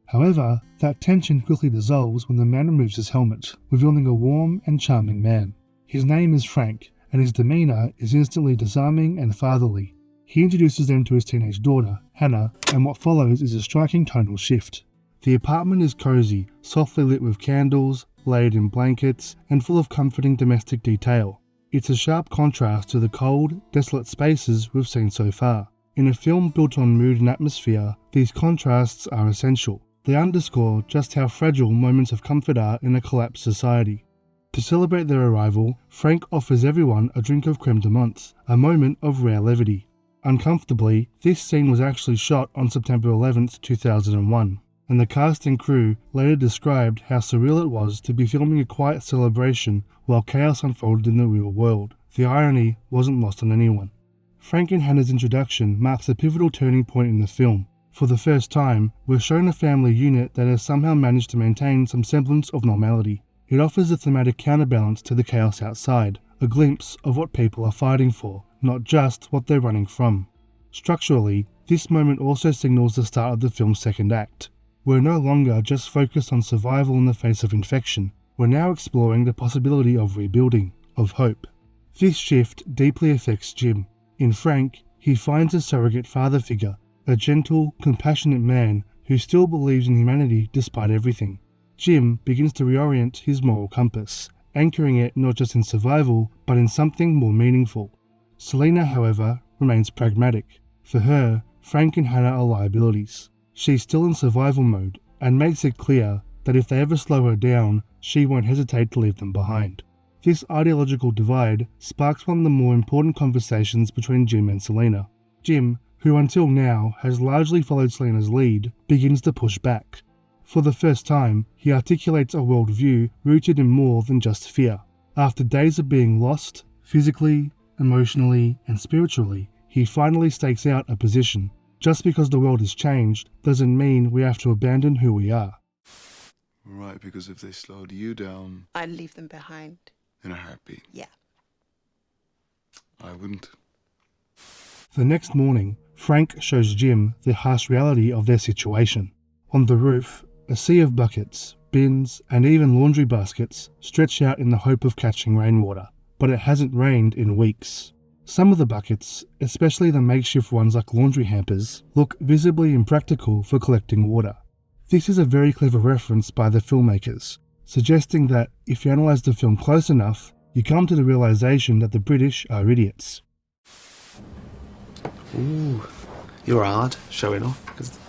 However, that tension quickly dissolves when the man removes his helmet, revealing a warm and charming man. His name is Frank, and his demeanour is instantly disarming and fatherly. He introduces them to his teenage daughter, Hannah, and what follows is a striking tonal shift. The apartment is cozy, softly lit with candles, laid in blankets, and full of comforting domestic detail. It's a sharp contrast to the cold, desolate spaces we've seen so far. In a film built on mood and atmosphere, these contrasts are essential. They underscore just how fragile moments of comfort are in a collapsed society. To celebrate their arrival, Frank offers everyone a drink of creme de menthe, a moment of rare levity. Uncomfortably, this scene was actually shot on September 11th, 2001, and the cast and crew later described how surreal it was to be filming a quiet celebration while chaos unfolded in the real world. The irony wasn't lost on anyone. Frank and Hannah's introduction marks a pivotal turning point in the film. For the first time, we're shown a family unit that has somehow managed to maintain some semblance of normality. It offers a thematic counterbalance to the chaos outside, a glimpse of what people are fighting for, not just what they're running from. Structurally, this moment also signals the start of the film's second act. We're no longer just focused on survival in the face of infection, we're now exploring the possibility of rebuilding, of hope. This shift deeply affects Jim. In Frank, he finds a surrogate father figure, a gentle, compassionate man who still believes in humanity despite everything. Jim begins to reorient his moral compass, anchoring it not just in survival, but in something more meaningful. Selena, however, remains pragmatic. For her, Frank and Hannah are liabilities. She's still in survival mode, and makes it clear that if they ever slow her down, she won't hesitate to leave them behind. This ideological divide sparks one of the more important conversations between Jim and Selena. Jim, who until now has largely followed Selena's lead, begins to push back. For the first time, he articulates a worldview rooted in more than just fear. After days of being lost, physically, emotionally, and spiritually, he finally stakes out a position. Just because the world has changed doesn't mean we have to abandon who we are. Right, because if they slowed you down... I'd leave them behind. In a heartbeat? Yeah. I wouldn't. The next morning, Frank shows Jim the harsh reality of their situation. On the roof, a sea of buckets, bins, and even laundry baskets stretch out in the hope of catching rainwater, but it hasn't rained in weeks. Some of the buckets, especially the makeshift ones like laundry hampers, look visibly impractical for collecting water. This is a very clever reference by the filmmakers, suggesting that if you analyse the film close enough, you come to the realisation that the British are idiots. Ooh, you're hard, showing off.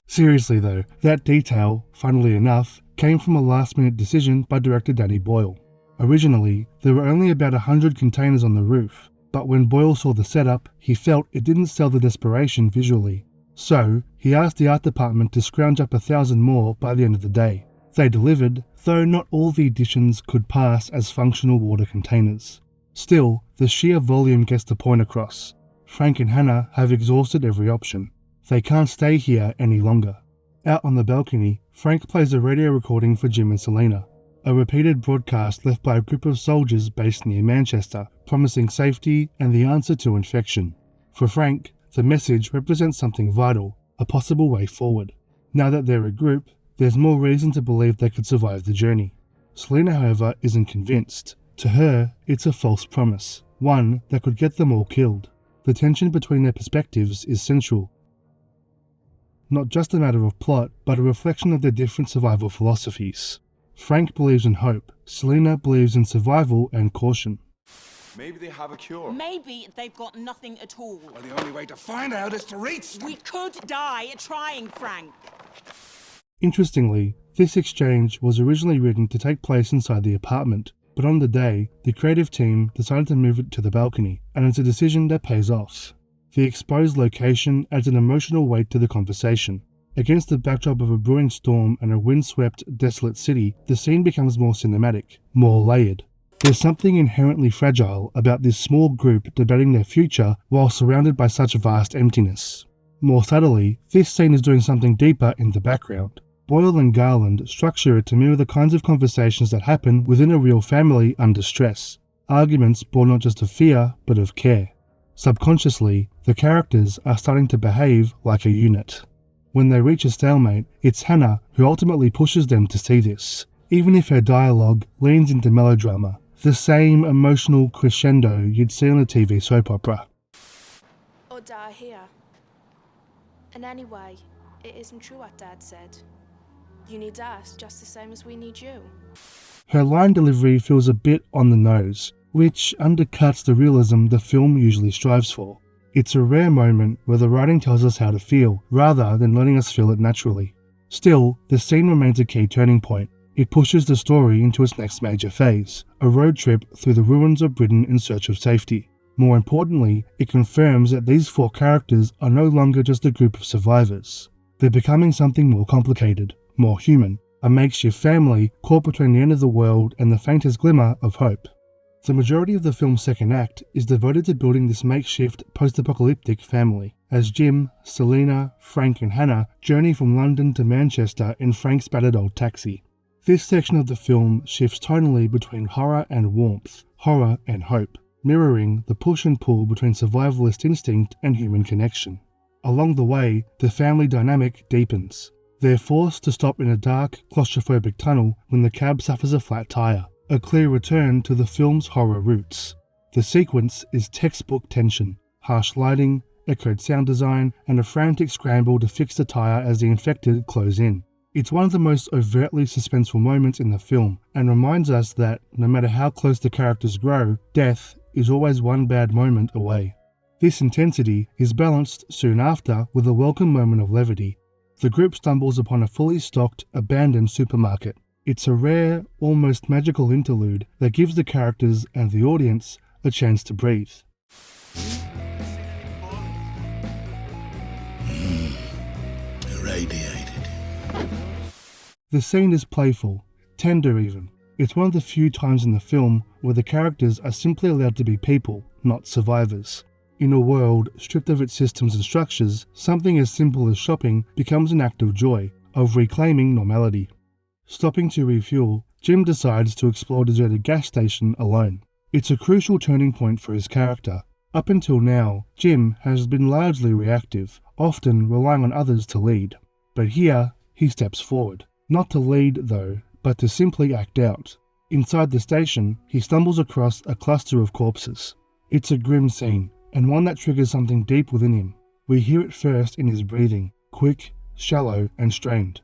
Seriously though, that detail, funnily enough, came from a last-minute decision by director Danny Boyle. Originally, there were only about 100 containers on the roof, but when Boyle saw the setup, he felt it didn't sell the desperation visually. So, he asked the art department to scrounge up 1,000 more by the end of the day. They delivered, though not all the additions could pass as functional water containers. Still, the sheer volume gets the point across. Frank and Hannah have exhausted every option. They can't stay here any longer. Out on the balcony, Frank plays a radio recording for Jim and Selena, a repeated broadcast left by a group of soldiers based near Manchester, promising safety and the answer to infection. For Frank, the message represents something vital, a possible way forward. Now that they're a group, there's more reason to believe they could survive the journey. Selena, however, isn't convinced. To her, it's a false promise, one that could get them all killed. The tension between their perspectives is central. Not just a matter of plot, but a reflection of their different survival philosophies. Frank believes in hope, Selena believes in survival and caution. Maybe they have a cure. Maybe they've got nothing at all. Well, the only way to find out is to reach them. We could die trying, Frank. Interestingly, this exchange was originally written to take place inside the apartment, but on the day, the creative team decided to move it to the balcony, and it's a decision that pays off. The exposed location adds an emotional weight to the conversation. Against the backdrop of a brewing storm and a windswept, desolate city, the scene becomes more cinematic, more layered. There's something inherently fragile about this small group debating their future while surrounded by such vast emptiness. More subtly, this scene is doing something deeper in the background. Boyle and Garland structure it to mirror the kinds of conversations that happen within a real family under stress. Arguments born not just of fear, but of care. Subconsciously, the characters are starting to behave like a unit. When they reach a stalemate, it's Hannah who ultimately pushes them to see this, even if her dialogue leans into melodrama, the same emotional crescendo you'd see on a TV soap opera. Or die here. And anyway, it isn't true what Dad said. You need us just the same as we need you. Her line delivery feels a bit on the nose, which undercuts the realism the film usually strives for. It's a rare moment where the writing tells us how to feel, rather than letting us feel it naturally. Still, the scene remains a key turning point. It pushes the story into its next major phase, a road trip through the ruins of Britain in search of safety. More importantly, it confirms that these 4 characters are no longer just a group of survivors. They're becoming something more complicated, more human, a makeshift family caught between the end of the world and the faintest glimmer of hope. The majority of the film's second act is devoted to building this makeshift post-apocalyptic family, as Jim, Selena, Frank and Hannah journey from London to Manchester in Frank's battered old taxi. This section of the film shifts tonally between horror and warmth, horror and hope, mirroring the push and pull between survivalist instinct and human connection. Along the way, the family dynamic deepens. They're forced to stop in a dark, claustrophobic tunnel when the cab suffers a flat tire, a clear return to the film's horror roots. The sequence is textbook tension, harsh lighting, echoed sound design, and a frantic scramble to fix the tire as the infected close in. It's one of the most overtly suspenseful moments in the film, and reminds us that, no matter how close the characters grow, death is always one bad moment away. This intensity is balanced soon after with a welcome moment of levity. The group stumbles upon a fully stocked, abandoned supermarket. It's a rare, almost magical interlude that gives the characters and the audience a chance to breathe. Irradiated. The scene is playful, tender even. It's one of the few times in the film where the characters are simply allowed to be people, not survivors. In a world stripped of its systems and structures, something as simple as shopping becomes an act of joy, of reclaiming normality. Stopping to refuel, Jim decides to explore a deserted gas station alone. It's a crucial turning point for his character. Up until now, Jim has been largely reactive, often relying on others to lead. But here, he steps forward. Not to lead, though, but to simply act out. Inside the station, he stumbles across a cluster of corpses. It's a grim scene, and one that triggers something deep within him. We hear it first in his breathing, quick, shallow, and strained.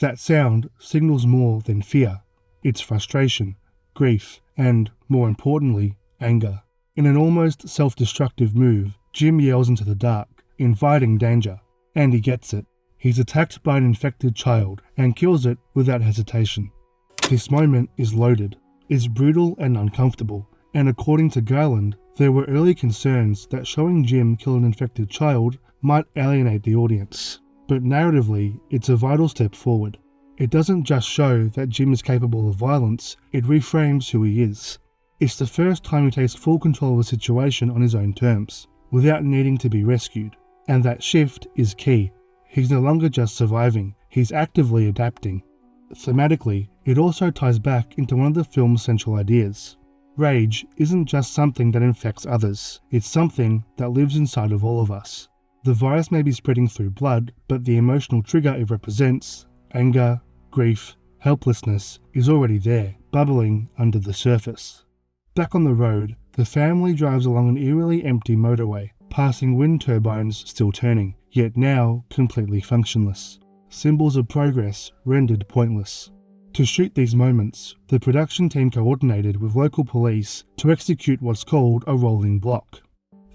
That sound signals more than fear. It's frustration, grief, and, more importantly, anger. In an almost self-destructive move, Jim yells into the dark, inviting danger. And he gets it. He's attacked by an infected child and kills it without hesitation. This moment is loaded. It's brutal and uncomfortable, and according to Garland, there were early concerns that showing Jim kill an infected child might alienate the audience. But narratively, it's a vital step forward. It doesn't just show that Jim is capable of violence, it reframes who he is. It's the first time he takes full control of a situation on his own terms, without needing to be rescued. And that shift is key. He's no longer just surviving, he's actively adapting. Thematically, it also ties back into one of the film's central ideas. Rage isn't just something that infects others, it's something that lives inside of all of us. The virus may be spreading through blood, but the emotional trigger it represents, anger, grief, helplessness, is already there, bubbling under the surface. Back on the road, the family drives along an eerily empty motorway, passing wind turbines still turning, yet now completely functionless. Symbols of progress rendered pointless. To shoot these moments, the production team coordinated with local police to execute what's called a rolling block.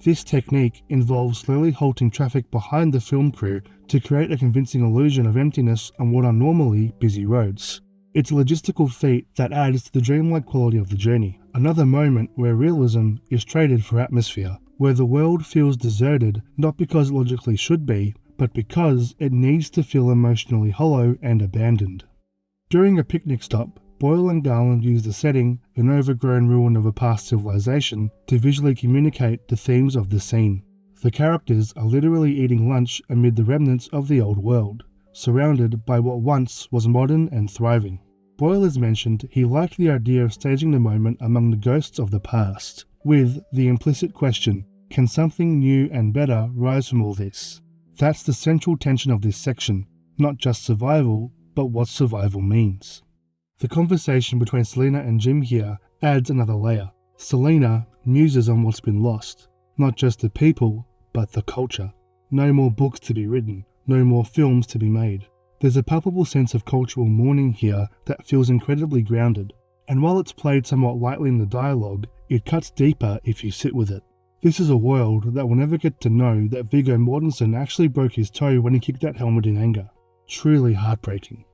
This technique involves slowly halting traffic behind the film crew to create a convincing illusion of emptiness on what are normally busy roads. It's a logistical feat that adds to the dreamlike quality of the journey, another moment where realism is traded for atmosphere, where the world feels deserted not because it logically should be, but because it needs to feel emotionally hollow and abandoned. During a picnic stop, Boyle and Garland use the setting, an overgrown ruin of a past civilization, to visually communicate the themes of the scene. The characters are literally eating lunch amid the remnants of the old world, surrounded by what once was modern and thriving. Boyle has mentioned he liked the idea of staging the moment among the ghosts of the past, with the implicit question, can something new and better rise from all this? That's the central tension of this section, not just survival, but what survival means. The conversation between Selena and Jim here adds another layer. Selena muses on what's been lost, not just the people, but the culture. No more books to be written, no more films to be made. There's a palpable sense of cultural mourning here that feels incredibly grounded, and while it's played somewhat lightly in the dialogue, it cuts deeper if you sit with it. This is a world that will never get to know that Viggo Mortensen actually broke his toe when he kicked that helmet in anger. Truly heartbreaking.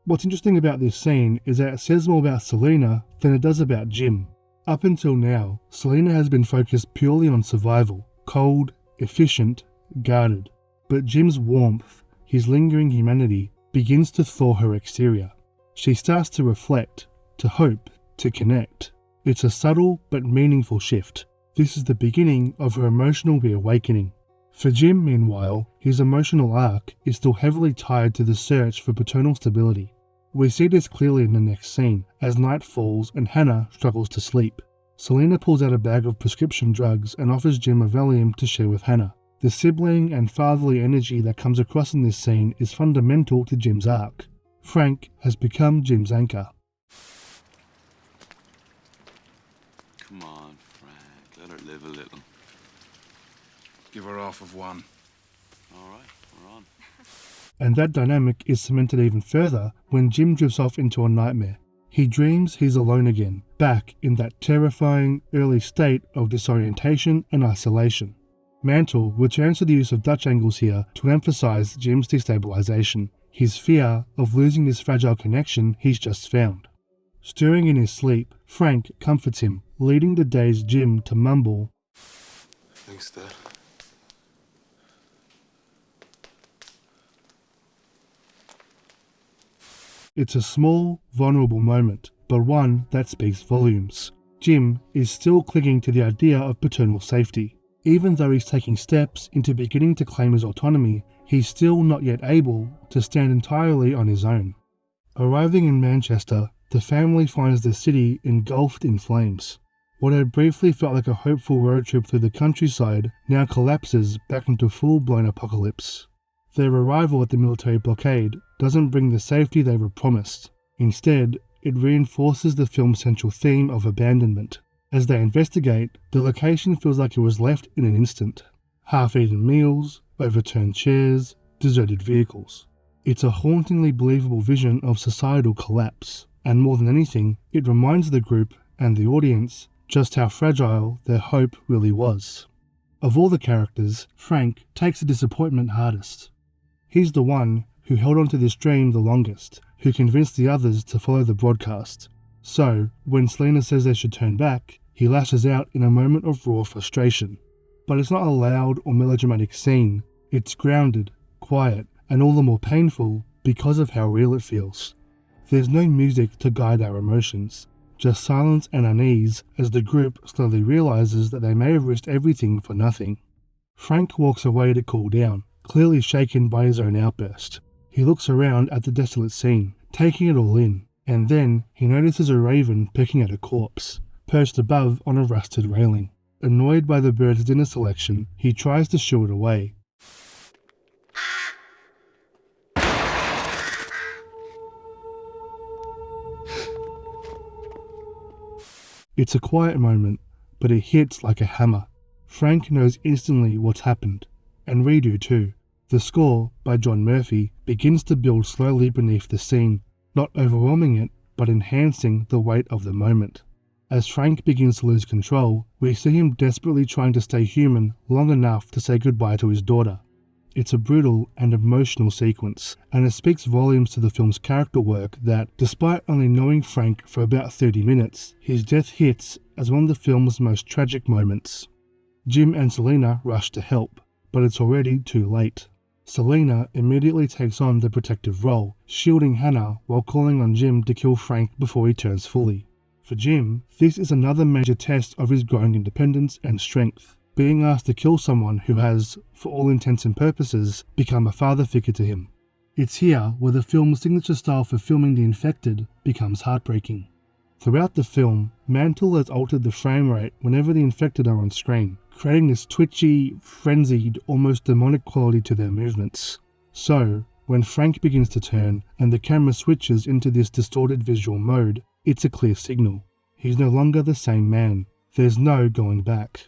What's interesting about this scene is that it says more about Selena than it does about Jim. Up until now, Selena has been focused purely on survival, cold, efficient, guarded. But Jim's warmth, his lingering humanity, begins to thaw her exterior. She starts to reflect, to hope, to connect. It's a subtle but meaningful shift. This is the beginning of her emotional reawakening. For Jim, meanwhile, his emotional arc is still heavily tied to the search for paternal stability. We see this clearly in the next scene, as night falls and Hannah struggles to sleep. Selena pulls out a bag of prescription drugs and offers Jim a Valium to share with Hannah. The sibling and fatherly energy that comes across in this scene is fundamental to Jim's arc. Frank has become Jim's anchor. Come on, Frank. Let her live a little. Give her off of one. All right, we're on. And that dynamic is cemented even further when Jim drifts off into a nightmare. He dreams he's alone again, back in that terrifying early state of disorientation and isolation. Mantle returns to the use of Dutch angles here to emphasize Jim's destabilization, his fear of losing this fragile connection he's just found. Stirring in his sleep, Frank comforts him, leading the dazed Jim to mumble, Thanks, Dad. It's a small, vulnerable moment, but one that speaks volumes. Jim is still clinging to the idea of paternal safety. Even though he's taking steps into beginning to claim his autonomy, he's still not yet able to stand entirely on his own. Arriving in Manchester, the family finds the city engulfed in flames. What had briefly felt like a hopeful road trip through the countryside now collapses back into full-blown apocalypse. Their arrival at the military blockade doesn't bring the safety they were promised. Instead, it reinforces the film's central theme of abandonment. As they investigate, the location feels like it was left in an instant. Half-eaten meals, overturned chairs, deserted vehicles. It's a hauntingly believable vision of societal collapse, and more than anything, it reminds the group and the audience just how fragile their hope really was. Of all the characters, Frank takes the disappointment hardest. He's the one who held on to this dream the longest, who convinced the others to follow the broadcast. So, when Selena says they should turn back, he lashes out in a moment of raw frustration. But it's not a loud or melodramatic scene. It's grounded, quiet, and all the more painful because of how real it feels. There's no music to guide our emotions, just silence and unease as the group slowly realizes that they may have risked everything for nothing. Frank walks away to cool down, clearly shaken by his own outburst. He looks around at the desolate scene, taking it all in, and then he notices a raven pecking at a corpse, perched above on a rusted railing. Annoyed by the bird's dinner selection, he tries to shoo it away. It's a quiet moment, but it hits like a hammer. Frank knows instantly what's happened, and we do too. The score, by John Murphy, begins to build slowly beneath the scene, not overwhelming it, but enhancing the weight of the moment. As Frank begins to lose control, we see him desperately trying to stay human long enough to say goodbye to his daughter. It's a brutal and emotional sequence, and it speaks volumes to the film's character work that, despite only knowing Frank for about 30 minutes, his death hits as one of the film's most tragic moments. Jim and Selena rush to help, but it's already too late. Selena immediately takes on the protective role, shielding Hannah while calling on Jim to kill Frank before he turns fully. For Jim, this is another major test of his growing independence and strength, being asked to kill someone who has, for all intents and purposes, become a father figure to him. It's here where the film's signature style for filming the infected becomes heartbreaking. Throughout the film, Mantle has altered the frame rate whenever the infected are on screen, creating this twitchy, frenzied, almost demonic quality to their movements. So, when Frank begins to turn and the camera switches into this distorted visual mode, it's a clear signal. He's no longer the same man. There's no going back.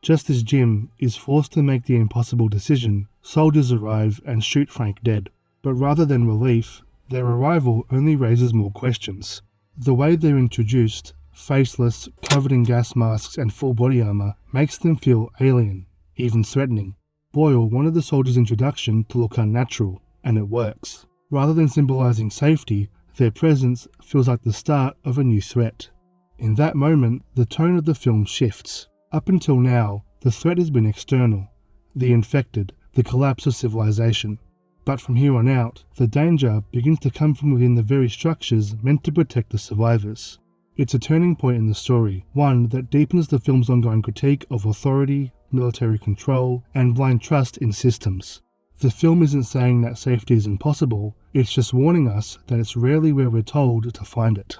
Just as Jim is forced to make the impossible decision, soldiers arrive and shoot Frank dead. But rather than relief, their arrival only raises more questions. The way they're introduced, faceless, covered in gas masks and full body armor, makes them feel alien, even threatening. Boyle wanted the soldiers' introduction to look unnatural, and it works. Rather than symbolizing safety, their presence feels like the start of a new threat. In that moment, the tone of the film shifts. Up until now, the threat has been external, the infected, the collapse of civilization. But from here on out, the danger begins to come from within the very structures meant to protect the survivors. It's a turning point in the story, one that deepens the film's ongoing critique of authority, military control, and blind trust in systems. The film isn't saying that safety is impossible, it's just warning us that it's rarely where we're told to find it.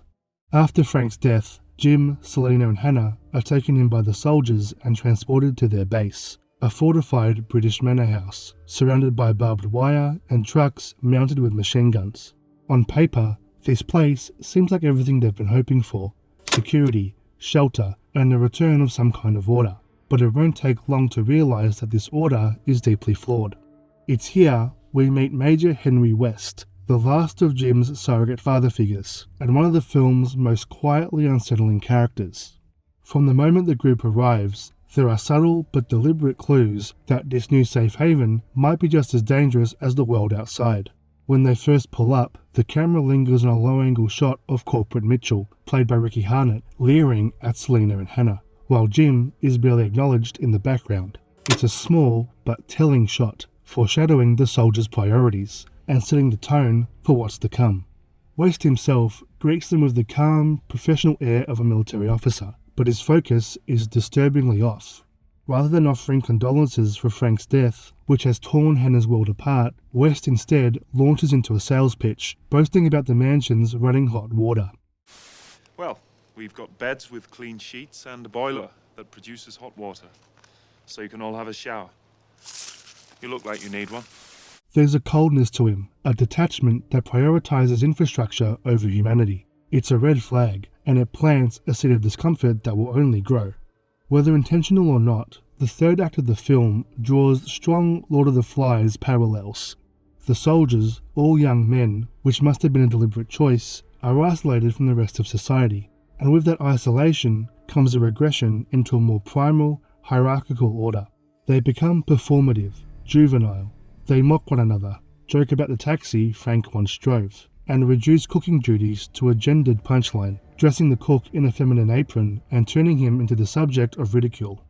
After Frank's death, Jim, Selena and Hannah are taken in by the soldiers and transported to their base, a fortified British manor house, surrounded by barbed wire and trucks mounted with machine guns. On paper, this place seems like everything they've been hoping for: security, shelter, and the return of some kind of order. But it won't take long to realise that this order is deeply flawed. It's here we meet Major Henry West, the last of Jim's surrogate father figures, and one of the film's most quietly unsettling characters. From the moment the group arrives, there are subtle but deliberate clues that this new safe haven might be just as dangerous as the world outside. When they first pull up, the camera lingers on a low-angle shot of Corporal Mitchell, played by Ricky Harnett, leering at Selena and Hannah, while Jim is barely acknowledged in the background. It's a small but telling shot, foreshadowing the soldiers' priorities and setting the tone for what's to come. West himself greets them with the calm, professional air of a military officer, but his focus is disturbingly off. Rather than offering condolences for Frank's death, which has torn Hannah's world apart, West instead launches into a sales pitch, boasting about the mansion's running hot water. Well, we've got beds with clean sheets and a boiler that produces hot water, so you can all have a shower. You look like you need one. There's a coldness to him, a detachment that prioritizes infrastructure over humanity. It's a red flag, and it plants a seed of discomfort that will only grow. Whether intentional or not, the third act of the film draws strong Lord of the Flies parallels. The soldiers, all young men, which must have been a deliberate choice, are isolated from the rest of society, and with that isolation comes a regression into a more primal, hierarchical order. They become performative, juvenile. They mock one another, joke about the taxi Frank once drove, and reduce cooking duties to a gendered punchline, dressing the cook in a feminine apron and turning him into the subject of ridicule.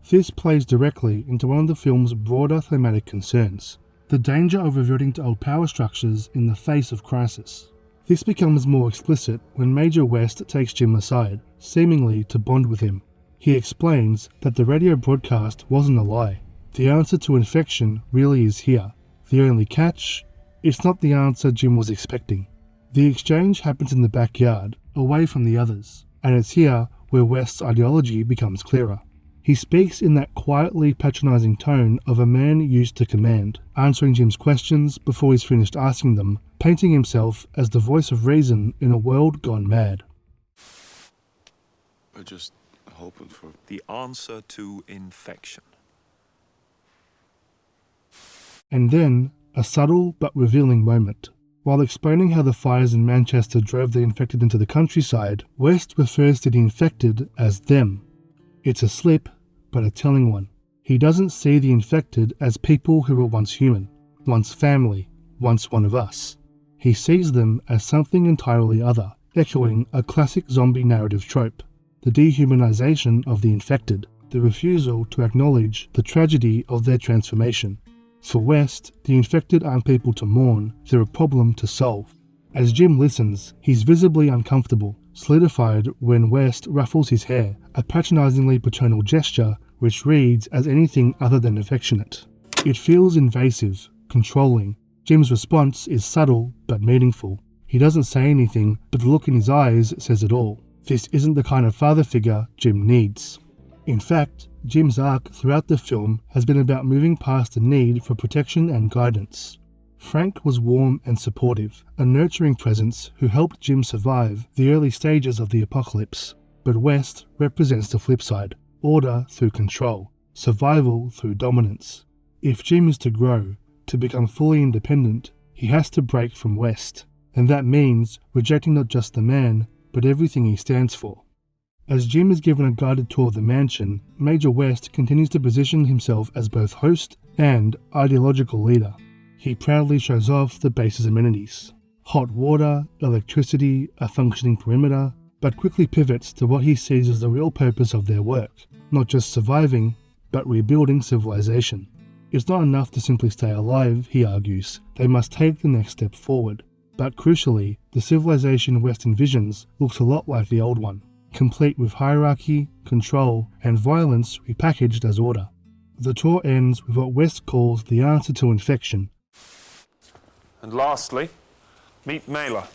This plays directly into one of the film's broader thematic concerns: the danger of reverting to old power structures in the face of crisis. This becomes more explicit when Major West takes Jim aside, seemingly to bond with him. He explains that the radio broadcast wasn't a lie. The answer to infection really is here. The only catch? It's not the answer Jim was expecting. The exchange happens in the backyard, away from the others, and it's here where West's ideology becomes clearer. He speaks in that quietly patronizing tone of a man used to command, answering Jim's questions before he's finished asking them, painting himself as the voice of reason in a world gone mad. We're just hoping for the answer to infection. And then, a subtle but revealing moment. While explaining how the fires in Manchester drove the infected into the countryside, West refers to the infected as them. It's a slip, but a telling one. He doesn't see the infected as people who were once human, once family, once one of us. He sees them as something entirely other, echoing a classic zombie narrative trope: the dehumanization of the infected, the refusal to acknowledge the tragedy of their transformation. For West, the infected aren't people to mourn, they're a problem to solve. As Jim listens, he's visibly uncomfortable, solidified when West ruffles his hair, a patronizingly paternal gesture which reads as anything other than affectionate. It feels invasive, controlling. Jim's response is subtle but meaningful. He doesn't say anything, but the look in his eyes says it all. This isn't the kind of father figure Jim needs. In fact, Jim's arc throughout the film has been about moving past the need for protection and guidance. Frank was warm and supportive, a nurturing presence who helped Jim survive the early stages of the apocalypse. But West represents the flip side: order through control, survival through dominance. If Jim is to grow, to become fully independent, he has to break from West, and that means rejecting not just the man, but everything he stands for. As Jim is given a guided tour of the mansion, Major West continues to position himself as both host and ideological leader. He proudly shows off the base's amenities: hot water, electricity, a functioning perimeter, but quickly pivots to what he sees as the real purpose of their work: not just surviving, but rebuilding civilization. It's not enough to simply stay alive, he argues. They must take the next step forward. But crucially, the civilization West envisions looks a lot like the old one, complete with hierarchy, control, and violence repackaged as order. The tour ends with what West calls the answer to infection. And lastly, meet Mela.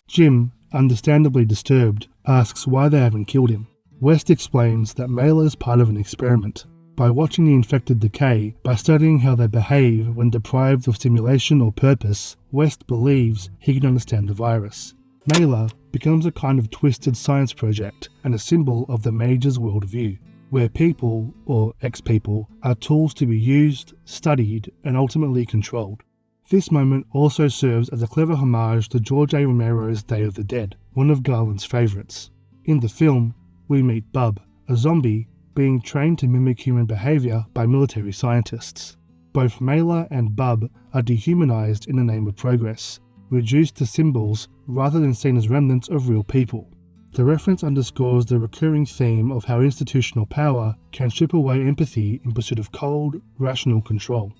Jim, understandably disturbed, asks why they haven't killed him. West explains that Mela is part of an experiment. By watching the infected decay, by studying how they behave when deprived of stimulation or purpose, West believes he can understand the virus. Mela becomes a kind of twisted science project and a symbol of the Major's worldview, where people, or ex-people, are tools to be used, studied, and ultimately controlled. This moment also serves as a clever homage to George A. Romero's Day of the Dead, one of Garland's favourites. In the film, we meet Bub, a zombie being trained to mimic human behaviour by military scientists. Both Mela and Bub are dehumanized in the name of progress, reduced to symbols rather than seen as remnants of real people. The reference underscores the recurring theme of how institutional power can strip away empathy in pursuit of cold, rational control.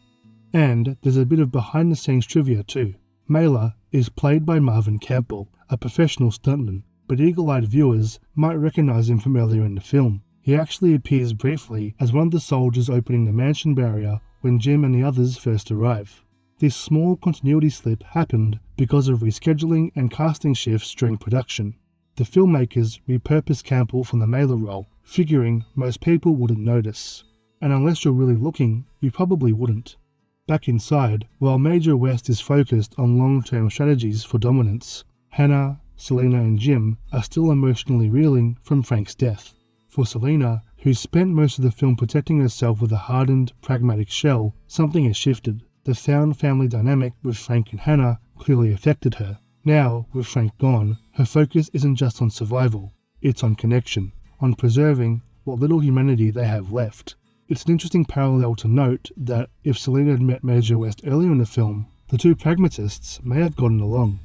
And there's a bit of behind-the-scenes trivia too. Mela is played by Marvin Campbell, a professional stuntman, but eagle-eyed viewers might recognize him from earlier in the film. He actually appears briefly as one of the soldiers opening the mansion barrier when Jim and the others first arrive. This small continuity slip happened because of rescheduling and casting shifts during production. The filmmakers repurposed Campbell from the Mela role, figuring most people wouldn't notice. And unless you're really looking, you probably wouldn't. Back inside, while Major West is focused on long-term strategies for dominance, Hannah, Selena and Jim are still emotionally reeling from Frank's death. For Selena, who spent most of the film protecting herself with a hardened, pragmatic shell, something has shifted. The found family dynamic with Frank and Hannah clearly affected her. Now, with Frank gone, her focus isn't just on survival, it's on connection, on preserving what little humanity they have left. It's an interesting parallel to note that if Selena had met Major West earlier in the film, the two pragmatists may have gotten along.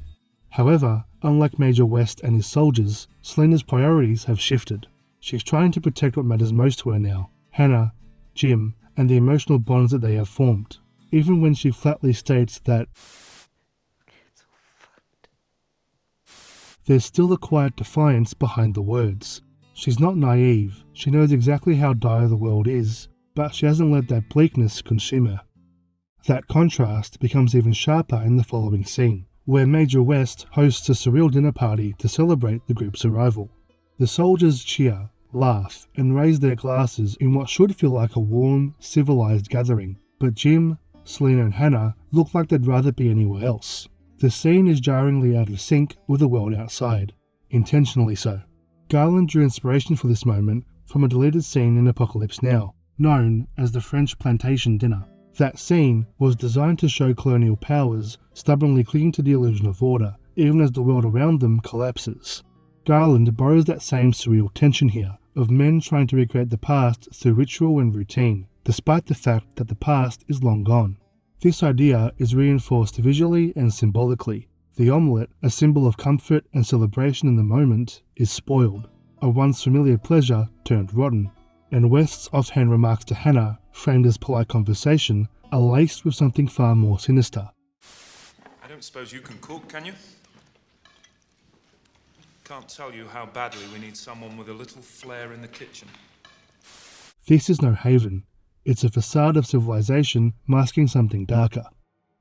However, unlike Major West and his soldiers, Selena's priorities have shifted. She's trying to protect what matters most to her now: Hannah, Jim, and the emotional bonds that they have formed, even when she flatly states that there's still a quiet defiance behind the words. She's not naive, she knows exactly how dire the world is, but she hasn't let that bleakness consume her. That contrast becomes even sharper in the following scene, where Major West hosts a surreal dinner party to celebrate the group's arrival. The soldiers cheer, laugh, and raise their glasses in what should feel like a warm, civilized gathering, but Jim, Selena and Hannah look like they'd rather be anywhere else. The scene is jarringly out of sync with the world outside, intentionally so. Garland drew inspiration for this moment from a deleted scene in Apocalypse Now, known as the French Plantation Dinner. That scene was designed to show colonial powers stubbornly clinging to the illusion of order, even as the world around them collapses. Garland borrows that same surreal tension here, of men trying to recreate the past through ritual and routine, despite the fact that the past is long gone. This idea is reinforced visually and symbolically. The omelette, a symbol of comfort and celebration in the moment, is spoiled, a once familiar pleasure turned rotten, and West's offhand remarks to Hannah, framed as polite conversation, are laced with something far more sinister. I don't suppose you can cook, can you? Can't tell you how badly we need someone with a little flair in the kitchen. This is no haven. It's a facade of civilization masking something darker.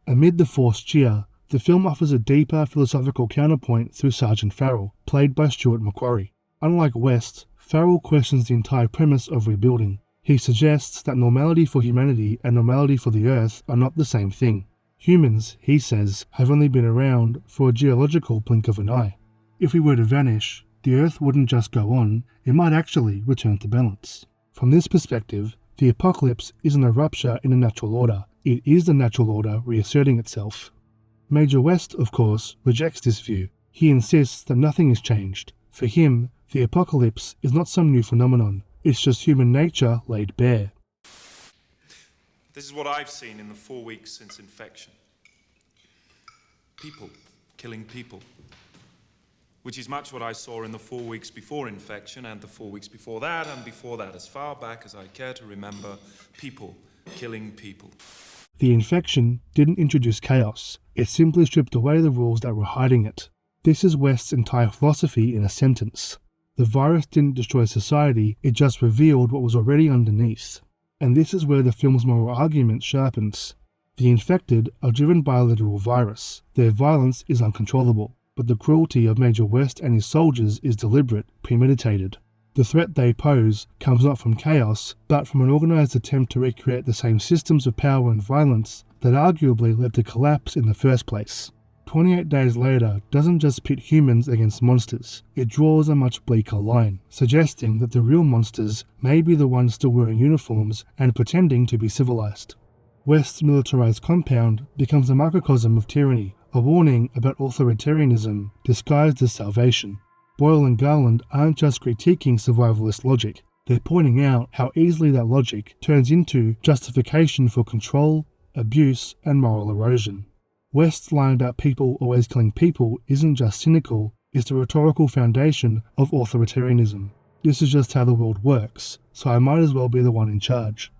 Amid the forced cheer, the film offers a deeper philosophical counterpoint through Sergeant Farrell, played by Stuart McQuarrie. Unlike West, Farrell questions the entire premise of rebuilding. He suggests that normality for humanity and normality for the Earth are not the same thing. Humans, he says, have only been around for a geological blink of an eye. If we were to vanish, the Earth wouldn't just go on, it might actually return to balance. From this perspective, the apocalypse isn't a rupture in a natural order, it is the natural order reasserting itself. Major West, of course, rejects this view. He insists that nothing has changed. For him, the apocalypse is not some new phenomenon, it's just human nature laid bare. This is what I've seen in the 4 weeks since infection. People killing people. Which is much what I saw in the 4 weeks before infection, and the 4 weeks before that, and before that, as far back as I care to remember, people killing people. The infection didn't introduce chaos, it simply stripped away the rules that were hiding it. This is West's entire philosophy in a sentence. The virus didn't destroy society, it just revealed what was already underneath. And this is where the film's moral argument sharpens. The infected are driven by a literal virus. Their violence is uncontrollable, but the cruelty of Major West and his soldiers is deliberate, premeditated. The threat they pose comes not from chaos, but from an organized attempt to recreate the same systems of power and violence that arguably led to collapse in the first place. 28 Days Later doesn't just pit humans against monsters, it draws a much bleaker line, suggesting that the real monsters may be the ones still wearing uniforms and pretending to be civilized. West's militarized compound becomes a microcosm of tyranny, a warning about authoritarianism disguised as salvation. Boyle and Garland aren't just critiquing survivalist logic, they're pointing out how easily that logic turns into justification for control, abuse, and moral erosion. West's line about people always killing people isn't just cynical, it's the rhetorical foundation of authoritarianism. This is just how the world works, so I might as well be the one in charge.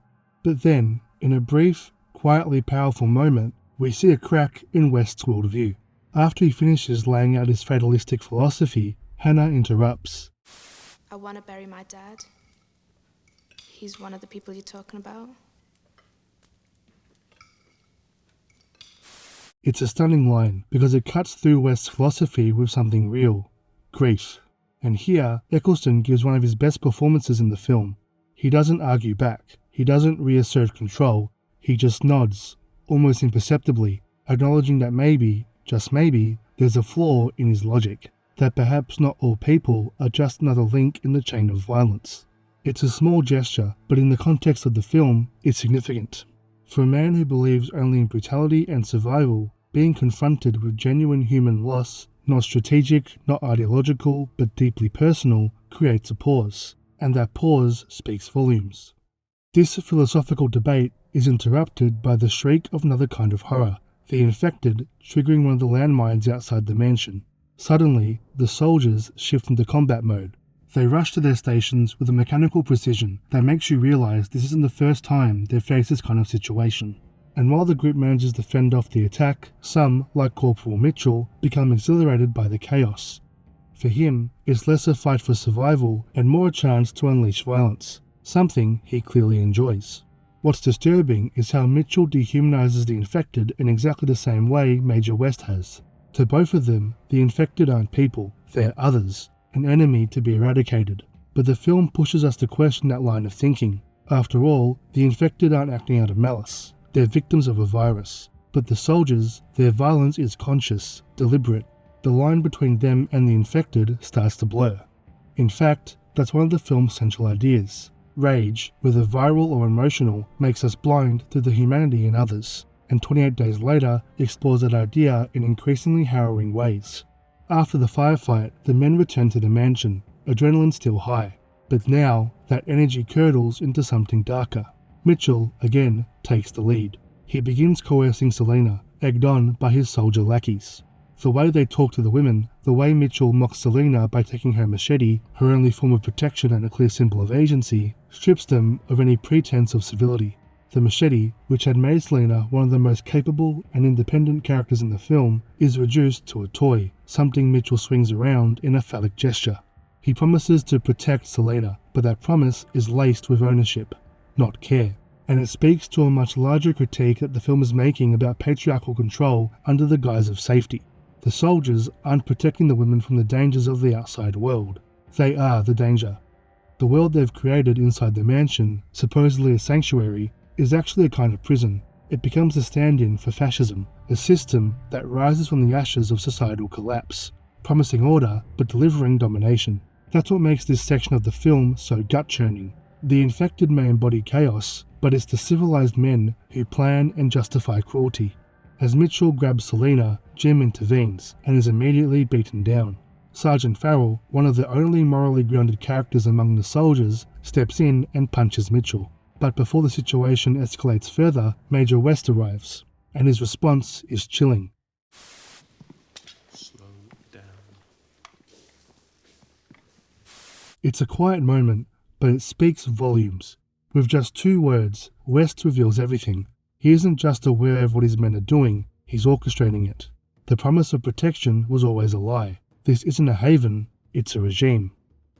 But then, in a brief, quietly powerful moment, we see a crack in West's worldview. After he finishes laying out his fatalistic philosophy, Hannah interrupts. I want to bury my dad. He's one of the people you're talking about. It's a stunning line because it cuts through West's philosophy with something real, grief. And here, Eccleston gives one of his best performances in the film. He doesn't argue back, he doesn't reassert control, he just nods, almost imperceptibly, acknowledging that maybe, just maybe, there's a flaw in his logic, that perhaps not all people are just another link in the chain of violence. It's a small gesture, but in the context of the film, it's significant. For a man who believes only in brutality and survival, being confronted with genuine human loss, not strategic, not ideological, but deeply personal, creates a pause, and that pause speaks volumes. This philosophical debate is interrupted by the shriek of another kind of horror, the infected triggering one of the landmines outside the mansion. Suddenly, the soldiers shift into combat mode. They rush to their stations with a mechanical precision that makes you realize this isn't the first time they've faced this kind of situation. And while the group manages to fend off the attack, some, like Corporal Mitchell, become exhilarated by the chaos. For him, it's less a fight for survival and more a chance to unleash violence, something he clearly enjoys. What's disturbing is how Mitchell dehumanizes the infected in exactly the same way Major West has. To both of them, the infected aren't people, they're others, an enemy to be eradicated. But the film pushes us to question that line of thinking. After all, the infected aren't acting out of malice. They're victims of a virus. But the soldiers, their violence is conscious, deliberate. The line between them and the infected starts to blur. In fact, that's one of the film's central ideas. Rage, whether viral or emotional, makes us blind to the humanity in others, and 28 Days Later explores that idea in increasingly harrowing ways. After the firefight, the men return to the mansion, adrenaline still high, but now that energy curdles into something darker. Mitchell, again, takes the lead. He begins coercing Selena, egged on by his soldier lackeys. The way they talk to the women, the way Mitchell mocks Selena by taking her machete, her only form of protection and a clear symbol of agency, strips them of any pretense of civility. The machete, which had made Selena one of the most capable and independent characters in the film, is reduced to a toy, something Mitchell swings around in a phallic gesture. He promises to protect Selena, but that promise is laced with ownership, not care. And it speaks to a much larger critique that the film is making about patriarchal control under the guise of safety. The soldiers aren't protecting the women from the dangers of the outside world. They are the danger. The world they've created inside the mansion, supposedly a sanctuary, is actually a kind of prison. It becomes a stand-in for fascism, a system that rises from the ashes of societal collapse, promising order but delivering domination. That's what makes this section of the film so gut-churning. The infected may embody chaos, but it's the civilized men who plan and justify cruelty. As Mitchell grabs Selena, Jim intervenes and is immediately beaten down. Sergeant Farrell, one of the only morally grounded characters among the soldiers, steps in and punches Mitchell. But before the situation escalates further, Major West arrives, and his response is chilling. Slow down. It's a quiet moment, but it speaks volumes. With just 2 words, West reveals everything. He isn't just aware of what his men are doing, he's orchestrating it. The promise of protection was always a lie. This isn't a haven, it's a regime.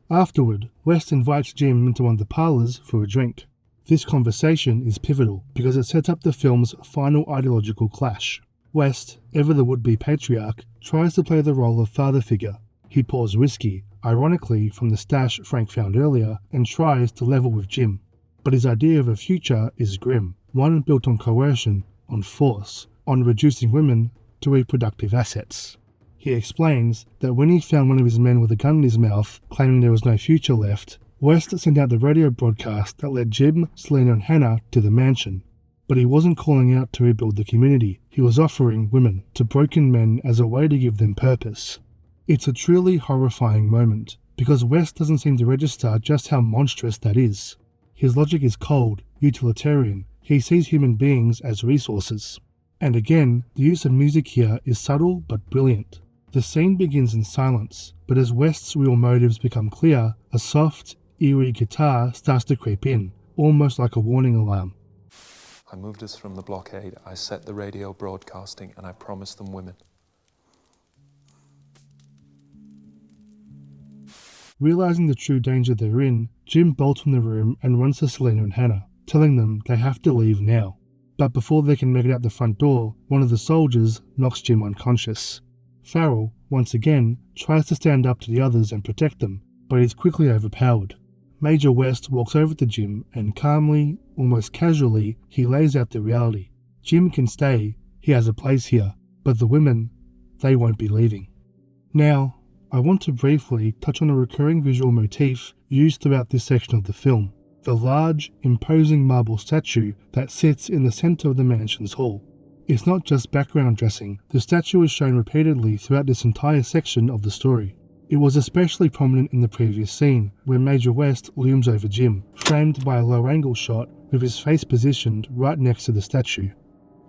Afterward, West invites Jim into one of the parlours for a drink. This conversation is pivotal because it sets up the film's final ideological clash. West, ever the would-be patriarch, tries to play the role of father figure. He pours whiskey, ironically from the stash Frank found earlier, and tries to level with Jim. But his idea of a future is grim, one built on coercion, on force, on reducing women to reproductive assets. He explains that when he found one of his men with a gun in his mouth, claiming there was no future left, West sent out the radio broadcast that led Jim, Selena and Hannah to the mansion. But he wasn't calling out to rebuild the community, he was offering women to broken men as a way to give them purpose. It's a truly horrifying moment, because West doesn't seem to register just how monstrous that is. His logic is cold, utilitarian, he sees human beings as resources. And again, the use of music here is subtle but brilliant. The scene begins in silence, but as West's real motives become clear, a soft, eerie guitar starts to creep in, almost like a warning alarm. I moved us from the blockade, I set the radio broadcasting, and I promised them women. Realizing the true danger they're in, Jim bolts from the room and runs to Selena and Hannah, telling them they have to leave now. But before they can make it out the front door, one of the soldiers knocks Jim unconscious. Farrell, once again, tries to stand up to the others and protect them, but is quickly overpowered. Major West walks over to Jim and calmly, almost casually, he lays out the reality. Jim can stay, he has a place here, but the women, they won't be leaving. Now, I want to briefly touch on a recurring visual motif used throughout this section of the film, the large, imposing marble statue that sits in the center of the mansion's hall. It's not just background dressing, the statue is shown repeatedly throughout this entire section of the story. It was especially prominent in the previous scene, where Major West looms over Jim, framed by a low-angle shot with his face positioned right next to the statue.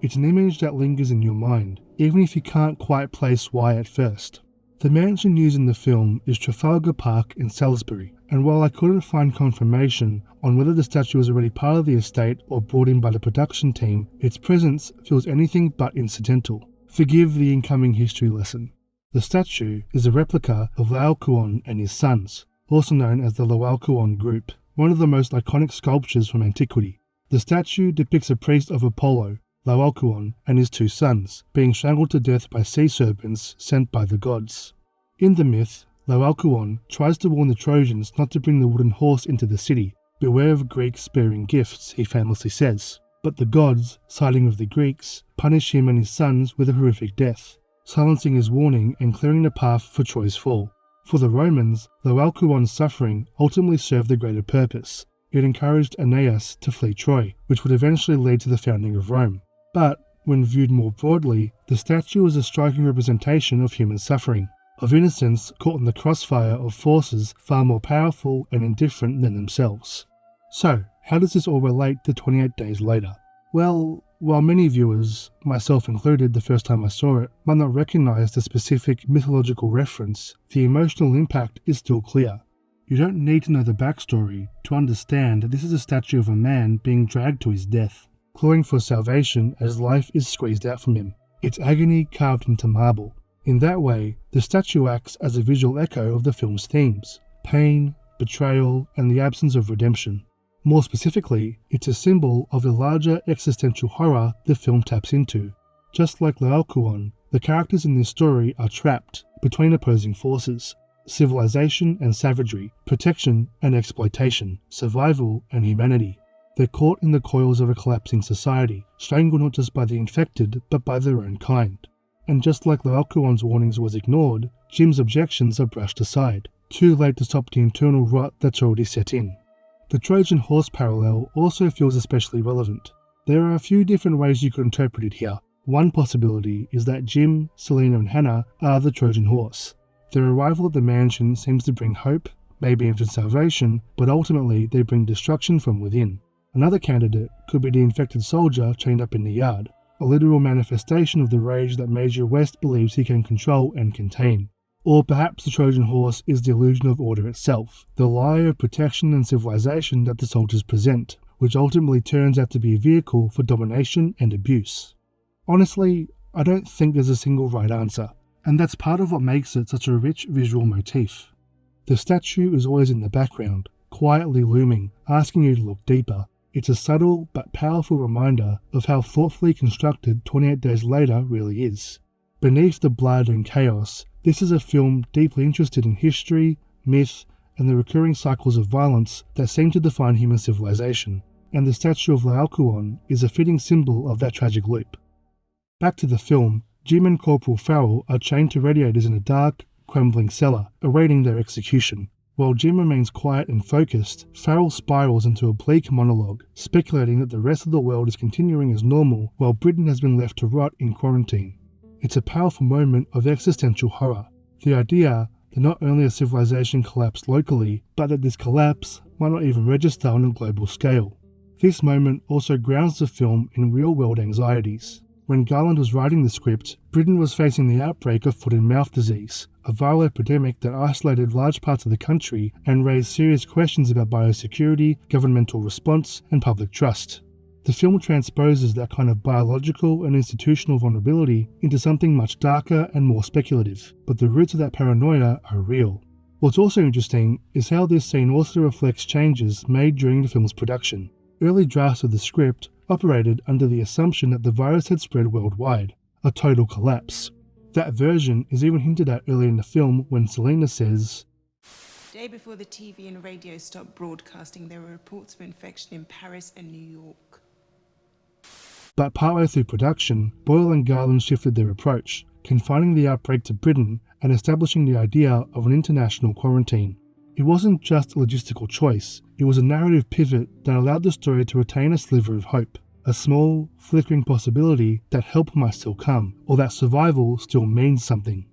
It's an image that lingers in your mind, even if you can't quite place why at first. The mansion used in the film is Trafalgar Park in Salisbury, and while I couldn't find confirmation on whether the statue was already part of the estate or brought in by the production team, its presence feels anything but incidental. Forgive the incoming history lesson. The statue is a replica of Laocoon and his sons, also known as the Laocoon Group, one of the most iconic sculptures from antiquity. The statue depicts a priest of Apollo, Laocoon, and his 2 sons, being strangled to death by sea serpents sent by the gods. In the myth, Laocoon tries to warn the Trojans not to bring the wooden horse into the city. Beware of Greeks bearing gifts, he famously says. But the gods, siding with the Greeks, punish him and his sons with a horrific death, silencing his warning and clearing the path for Troy's fall. For the Romans, Laocoon's suffering ultimately served a greater purpose. It encouraged Aeneas to flee Troy, which would eventually lead to the founding of Rome. But, when viewed more broadly, the statue is a striking representation of human suffering, of innocents caught in the crossfire of forces far more powerful and indifferent than themselves. So, how does this all relate to 28 Days Later? Well, while many viewers, myself included the first time I saw it, might not recognize the specific mythological reference, the emotional impact is still clear. You don't need to know the backstory to understand that this is a statue of a man being dragged to his death, clawing for salvation as life is squeezed out from him, its agony carved into marble. In that way, the statue acts as a visual echo of the film's themes: pain, betrayal, and the absence of redemption. More specifically, it's a symbol of the larger existential horror the film taps into. Just like Laocoon, the characters in this story are trapped between opposing forces: civilization and savagery, protection and exploitation, survival and humanity. They're caught in the coils of a collapsing society, strangled not just by the infected, but by their own kind. And just like Laocoon's warnings was ignored, Jim's objections are brushed aside, too late to stop the internal rot that's already set in. The Trojan horse parallel also feels especially relevant. There are a few different ways you could interpret it here. One possibility is that Jim, Selena and Hannah are the Trojan horse. Their arrival at the mansion seems to bring hope, maybe even salvation, but ultimately they bring destruction from within. Another candidate could be the infected soldier chained up in the yard, a literal manifestation of the rage that Major West believes he can control and contain. Or perhaps the Trojan horse is the illusion of order itself, the lie of protection and civilization that the soldiers present, which ultimately turns out to be a vehicle for domination and abuse. Honestly, I don't think there's a single right answer, and that's part of what makes it such a rich visual motif. The statue is always in the background, quietly looming, asking you to look deeper. It's a subtle but powerful reminder of how thoughtfully constructed 28 Days Later really is. Beneath the blood and chaos, this is a film deeply interested in history, myth, and the recurring cycles of violence that seem to define human civilization, and the statue of Laocoon is a fitting symbol of that tragic loop. Back to the film, Jim and Corporal Farrell are chained to radiators in a dark, crumbling cellar, awaiting their execution. While Jim remains quiet and focused, Farrell spirals into a bleak monologue, speculating that the rest of the world is continuing as normal while Britain has been left to rot in quarantine. It's a powerful moment of existential horror. The idea that not only a civilization collapsed locally, but that this collapse might not even register on a global scale. This moment also grounds the film in real-world anxieties. When Garland was writing the script, Britain was facing the outbreak of foot-and-mouth disease, a viral epidemic that isolated large parts of the country and raised serious questions about biosecurity, governmental response, and public trust. The film transposes that kind of biological and institutional vulnerability into something much darker and more speculative, but the roots of that paranoia are real. What's also interesting is how this scene also reflects changes made during the film's production. Early drafts of the script operated under the assumption that the virus had spread worldwide, a total collapse. That version is even hinted at early in the film when Selena says, "The day before the TV and radio stopped broadcasting, there were reports of infection in Paris and New York." But partway through production, Boyle and Garland shifted their approach, confining the outbreak to Britain and establishing the idea of an international quarantine. It wasn't just a logistical choice, it was a narrative pivot that allowed the story to retain a sliver of hope, a small, flickering possibility that help might still come, or that survival still means something.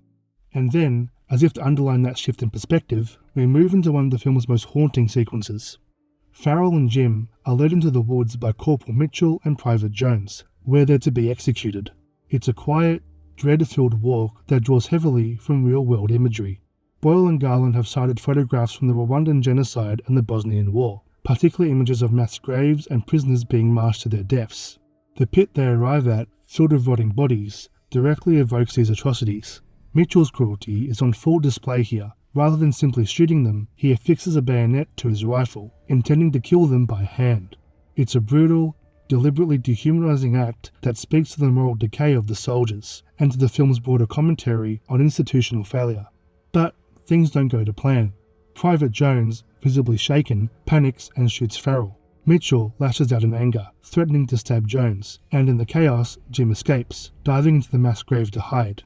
And then, as if to underline that shift in perspective, we move into one of the film's most haunting sequences. Farrell and Jim are led into the woods by Corporal Mitchell and Private Jones, where they're to be executed. It's a quiet, dread-filled walk that draws heavily from real-world imagery. Boyle and Garland have cited photographs from the Rwandan genocide and the Bosnian War, particularly images of mass graves and prisoners being marched to their deaths. The pit they arrive at, filled with rotting bodies, directly evokes these atrocities. Mitchell's cruelty is on full display here. Rather than simply shooting them, he affixes a bayonet to his rifle, intending to kill them by hand. It's a brutal, deliberately dehumanizing act that speaks to the moral decay of the soldiers, and to the film's broader commentary on institutional failure. But things don't go to plan. Private Jones, visibly shaken, panics and shoots Farrell. Mitchell lashes out in anger, threatening to stab Jones, and in the chaos, Jim escapes, diving into the mass grave to hide.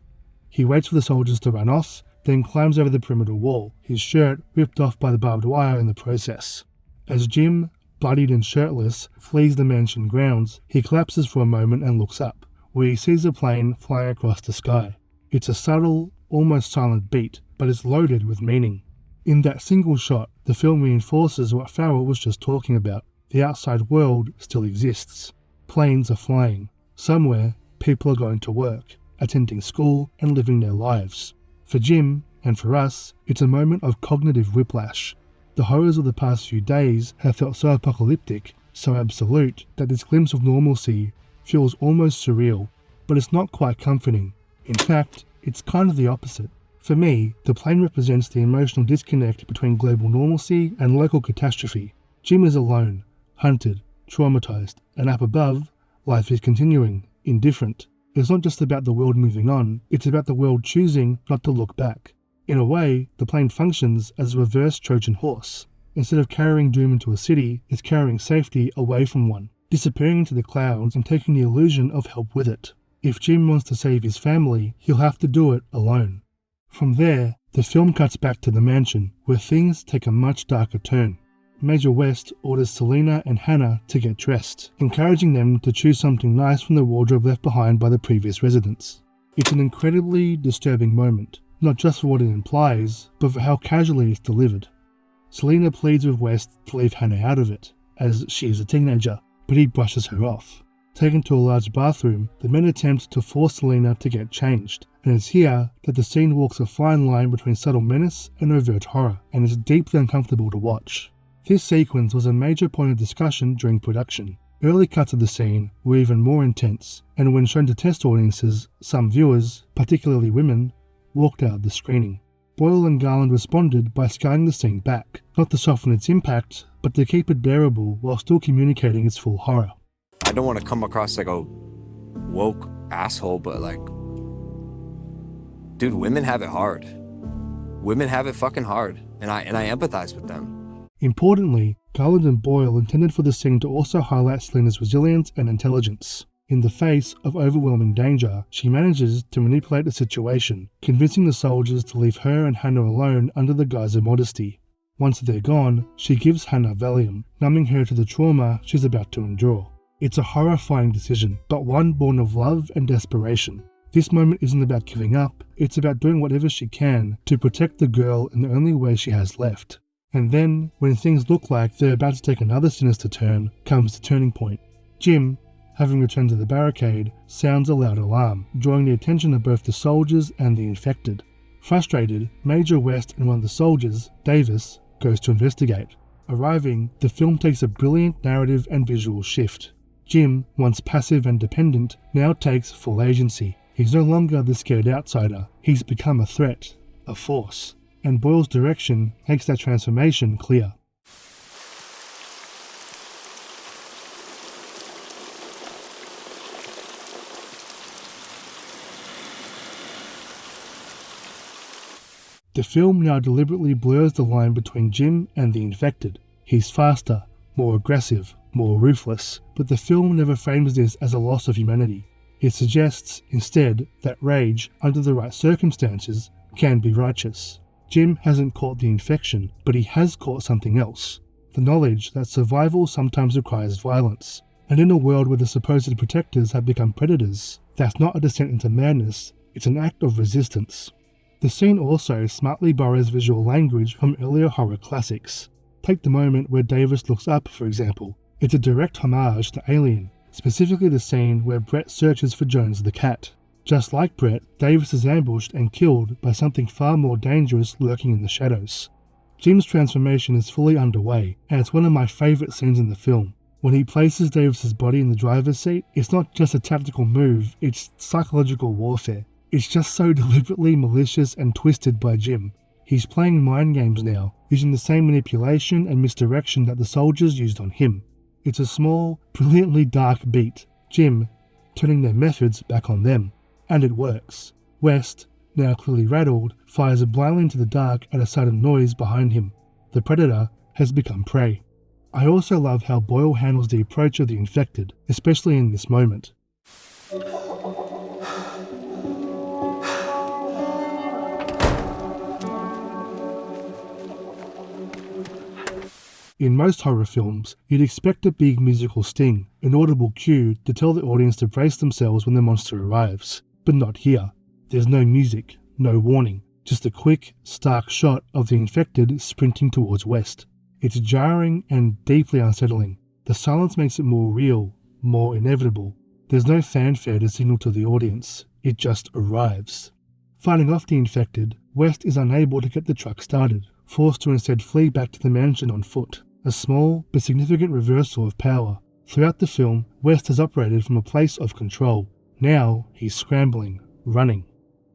He waits for the soldiers to run off, then climbs over the perimeter wall, his shirt ripped off by the barbed wire in the process. As Jim, bloodied and shirtless, flees the mansion grounds, he collapses for a moment and looks up, where he sees a plane flying across the sky. It's a subtle, almost silent beat, but it's loaded with meaning. In that single shot, the film reinforces what Farrell was just talking about. The outside world still exists. Planes are flying. Somewhere, people are going to work, attending school and living their lives. For Jim, and for us, it's a moment of cognitive whiplash. The horrors of the past few days have felt so apocalyptic, so absolute, that this glimpse of normalcy feels almost surreal, but it's not quite comforting. In fact, it's kind of the opposite. For me, the plane represents the emotional disconnect between global normalcy and local catastrophe. Jim is alone, hunted, traumatized, and up above, life is continuing, indifferent. It's not just about the world moving on, it's about the world choosing not to look back. In a way, the plane functions as a reverse Trojan horse. Instead of carrying doom into a city, it's carrying safety away from one, disappearing into the clouds and taking the illusion of help with it. If Jim wants to save his family, he'll have to do it alone. From there, the film cuts back to the mansion, where things take a much darker turn. Major West orders Selena and Hannah to get dressed, encouraging them to choose something nice from the wardrobe left behind by the previous residents. It's an incredibly disturbing moment, not just for what it implies, but for how casually it's delivered. Selena pleads with West to leave Hannah out of it, as she is a teenager, but he brushes her off. Taken to a large bathroom, the men attempt to force Selena to get changed, and it's here that the scene walks a fine line between subtle menace and overt horror, and is deeply uncomfortable to watch. This sequence was a major point of discussion during production. Early cuts of the scene were even more intense, and when shown to test audiences, some viewers, particularly women, walked out of the screening. Boyle and Garland responded by scaling the scene back, not to soften its impact, but to keep it bearable while still communicating its full horror. I don't want to come across like a woke asshole, but like, dude, women have it hard. Women have it fucking hard, and I empathize with them. Importantly, Garland and Boyle intended for the scene to also highlight Selena's resilience and intelligence. In the face of overwhelming danger, she manages to manipulate the situation, convincing the soldiers to leave her and Hannah alone under the guise of modesty. Once they're gone, she gives Hannah Valium, numbing her to the trauma she's about to endure. It's a horrifying decision, but one born of love and desperation. This moment isn't about giving up, it's about doing whatever she can to protect the girl in the only way she has left. And then, when things look like they're about to take another sinister turn, comes the turning point. Jim, having returned to the barricade, sounds a loud alarm, drawing the attention of both the soldiers and the infected. Frustrated, Major West and one of the soldiers, Davis, goes to investigate. Arriving, the film takes a brilliant narrative and visual shift. Jim, once passive and dependent, now takes full agency. He's no longer the scared outsider, he's become a threat, a force, and Boyle's direction makes that transformation clear. The film now deliberately blurs the line between Jim and the infected. He's faster, more aggressive, more ruthless, but the film never frames this as a loss of humanity. It suggests, instead, that rage, under the right circumstances, can be righteous. Jim hasn't caught the infection, but he has caught something else. The knowledge that survival sometimes requires violence. And in a world where the supposed protectors have become predators, that's not a descent into madness, it's an act of resistance. The scene also smartly borrows visual language from earlier horror classics. Take the moment where Davis looks up, for example. It's a direct homage to Alien, specifically the scene where Brett searches for Jones the cat. Just like Brett, Davis is ambushed and killed by something far more dangerous lurking in the shadows. Jim's transformation is fully underway, and it's one of my favourite scenes in the film. When he places Davis's body in the driver's seat, it's not just a tactical move, it's psychological warfare. It's just so deliberately malicious and twisted by Jim. He's playing mind games now, using the same manipulation and misdirection that the soldiers used on him. It's a small, brilliantly dark beat. Jim turning their methods back on them. And it works. West, now clearly rattled, fires blindly into the dark at a sudden noise behind him. The predator has become prey. I also love how Boyle handles the approach of the infected, especially in this moment. In most horror films, you'd expect a big musical sting, an audible cue to tell the audience to brace themselves when the monster arrives. But not here. There's no music, no warning, just a quick, stark shot of the infected sprinting towards West. It's jarring and deeply unsettling. The silence makes it more real, more inevitable. There's no fanfare to signal to the audience, it just arrives. Fighting off the infected, West is unable to get the truck started, forced to instead flee back to the mansion on foot. A small but significant reversal of power. Throughout the film, West has operated from a place of control. Now he's scrambling, running.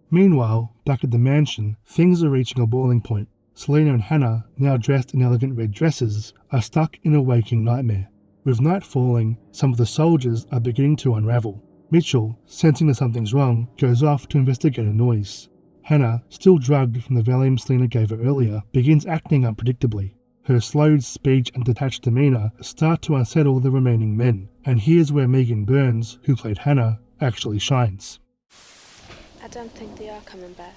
Meanwhile, back at the mansion, things are reaching a boiling point. Selena and Hannah, now dressed in elegant red dresses, are stuck in a waking nightmare. With night falling, some of the soldiers are beginning to unravel. Mitchell, sensing that something's wrong, goes off to investigate a noise. Hannah, still drugged from the Valium Selena gave her earlier, begins acting unpredictably. Her slowed speech and detached demeanour start to unsettle the remaining men, and here's where Megan Burns, who played Hannah, actually shines. I don't think they are coming back.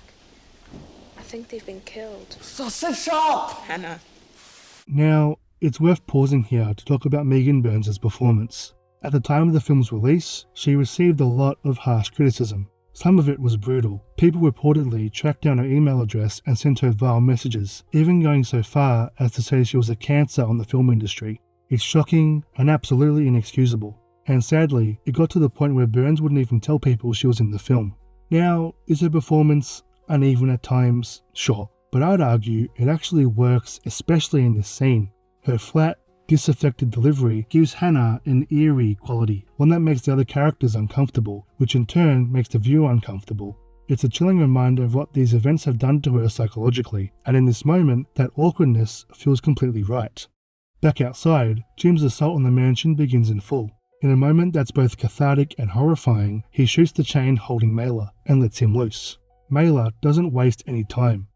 I think they've been killed. Sausage shop! Hannah. Now, It's worth pausing here to talk about Megan Burns' performance. At the time of the film's release, she received a lot of harsh criticism. Some of it was brutal. People reportedly tracked down her email address and sent her vile messages, even going so far as to say she was a cancer on the film industry. It's shocking and absolutely inexcusable. And sadly, it got to the point where Burns wouldn't even tell people she was in the film. Now, is her performance uneven at times? Sure. But I'd argue it actually works, especially in this scene. Her flat, disaffected delivery gives Hannah an eerie quality, one that makes the other characters uncomfortable, which in turn makes the viewer uncomfortable. It's a chilling reminder of what these events have done to her psychologically, and in this moment, that awkwardness feels completely right. Back outside, Jim's assault on the mansion begins in full. In a moment that's both cathartic and horrifying, he shoots the chain holding Mailer and lets him loose. Mailer doesn't waste any time.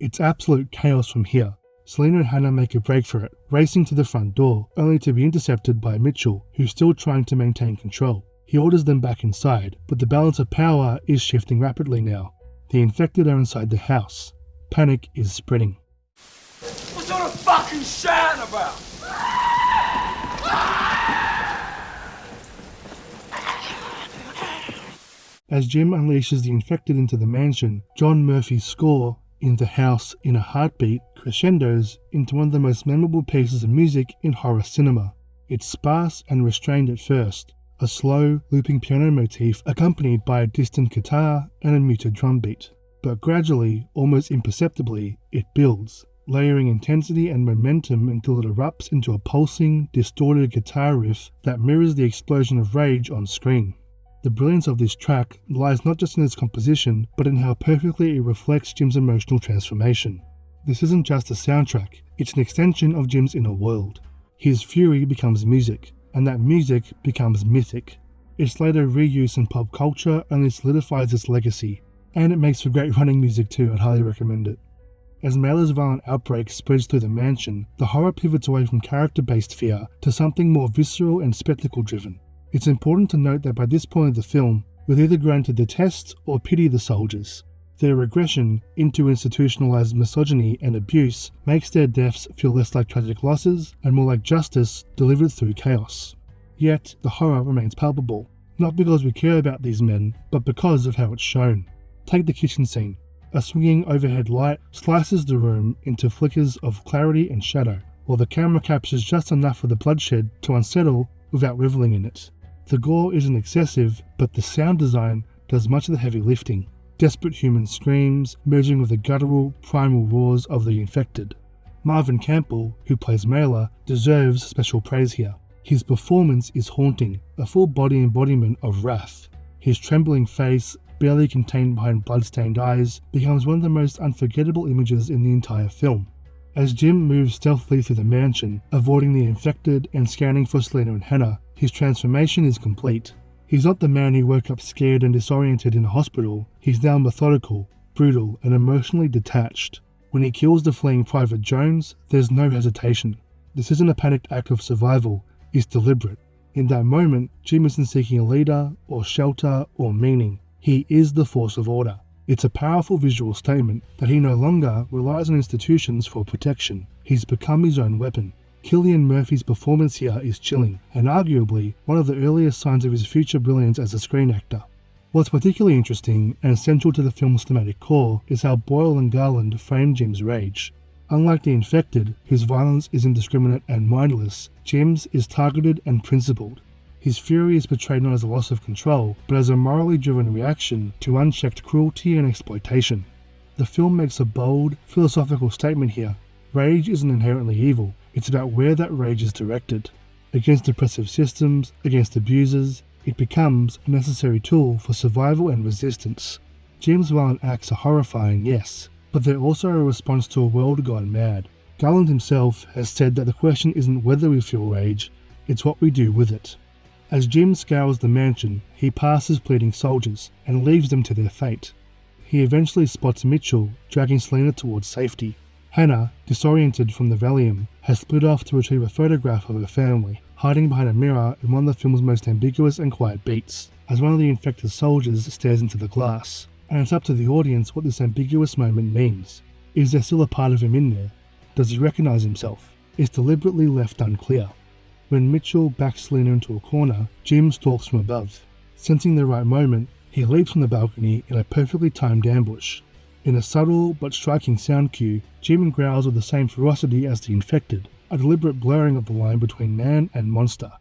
It's absolute chaos from here. Selena and Hannah make a break for it, racing to the front door, only to be intercepted by Mitchell, who's still trying to maintain control. He orders them back inside, but the balance of power is shifting rapidly now. The infected are inside the house. Panic is spreading. What's all the fucking shouting about? As Jim unleashes the infected into the mansion, John Murphy's score, In the House in a Heartbeat, crescendos into one of the most memorable pieces of music in horror cinema. It's sparse and restrained at first, a slow, looping piano motif accompanied by a distant guitar and a muted drum beat. But gradually, almost imperceptibly, it builds, layering intensity and momentum until it erupts into a pulsing, distorted guitar riff that mirrors the explosion of rage on screen. The brilliance of this track lies not just in its composition, but in how perfectly it reflects Jim's emotional transformation. This isn't just a soundtrack, it's an extension of Jim's inner world. His fury becomes music, and that music becomes mythic. Its later reuse in pop culture only solidifies its legacy, and it makes for great running music too. I'd highly recommend it. As Mailer's violent outbreak spreads through the mansion, the horror pivots away from character-based fear to something more visceral and spectacle-driven. It's important to note that by this point of the film, we're either grown to detest or pity the soldiers. Their regression into institutionalized misogyny and abuse makes their deaths feel less like tragic losses and more like justice delivered through chaos. Yet, the horror remains palpable, not because we care about these men, but because of how it's shown. Take the kitchen scene. A swinging overhead light slices the room into flickers of clarity and shadow, while the camera captures just enough of the bloodshed to unsettle without reveling in it. The gore isn't excessive, but the sound design does much of the heavy lifting. Desperate human screams merging with the guttural, primal roars of the infected. Marvin Campbell, who plays Mailer, deserves special praise here. His performance is haunting, a full body embodiment of wrath. His trembling face, barely contained behind blood-stained eyes, becomes one of the most unforgettable images in the entire film. As Jim moves stealthily through the mansion, avoiding the infected and scanning for Selena and Hannah, his transformation is complete. He's not the man who woke up scared and disoriented in a hospital. He's now methodical, brutal, and emotionally detached. When he kills the fleeing Private Jones, there's no hesitation. This isn't a panicked act of survival, it's deliberate. In that moment, Jim isn't seeking a leader, or shelter, or meaning. He is the force of order. It's a powerful visual statement that he no longer relies on institutions for protection. He's become his own weapon. Cillian Murphy's performance here is chilling, and arguably one of the earliest signs of his future brilliance as a screen actor. What's particularly interesting and central to the film's thematic core is how Boyle and Garland frame Jim's rage. Unlike the infected, whose violence is indiscriminate and mindless, Jim's is targeted and principled. His fury is portrayed not as a loss of control, but as a morally driven reaction to unchecked cruelty and exploitation. The film makes a bold, philosophical statement here. Rage isn't inherently evil, it's about where that rage is directed. Against oppressive systems, against abusers, it becomes a necessary tool for survival and resistance. Jim's violent acts are horrifying, yes, but they're also a response to a world gone mad. Garland himself has said that the question isn't whether we feel rage, it's what we do with it. As Jim scours the mansion, he passes pleading soldiers and leaves them to their fate. He eventually spots Mitchell dragging Selena towards safety. Hannah, disoriented from the Valium, has split off to retrieve a photograph of her family, hiding behind a mirror in one of the film's most ambiguous and quiet beats, as one of the infected soldiers stares into the glass. And it's up to the audience what this ambiguous moment means. Is there still a part of him in there? Does he recognise himself? It's deliberately left unclear. When Mitchell backs Selena into a corner, Jim stalks from above. Sensing the right moment, he leaps from the balcony in a perfectly timed ambush. In a subtle but striking sound cue, Jim growls with the same ferocity as the infected, a deliberate blurring of the line between man and monster.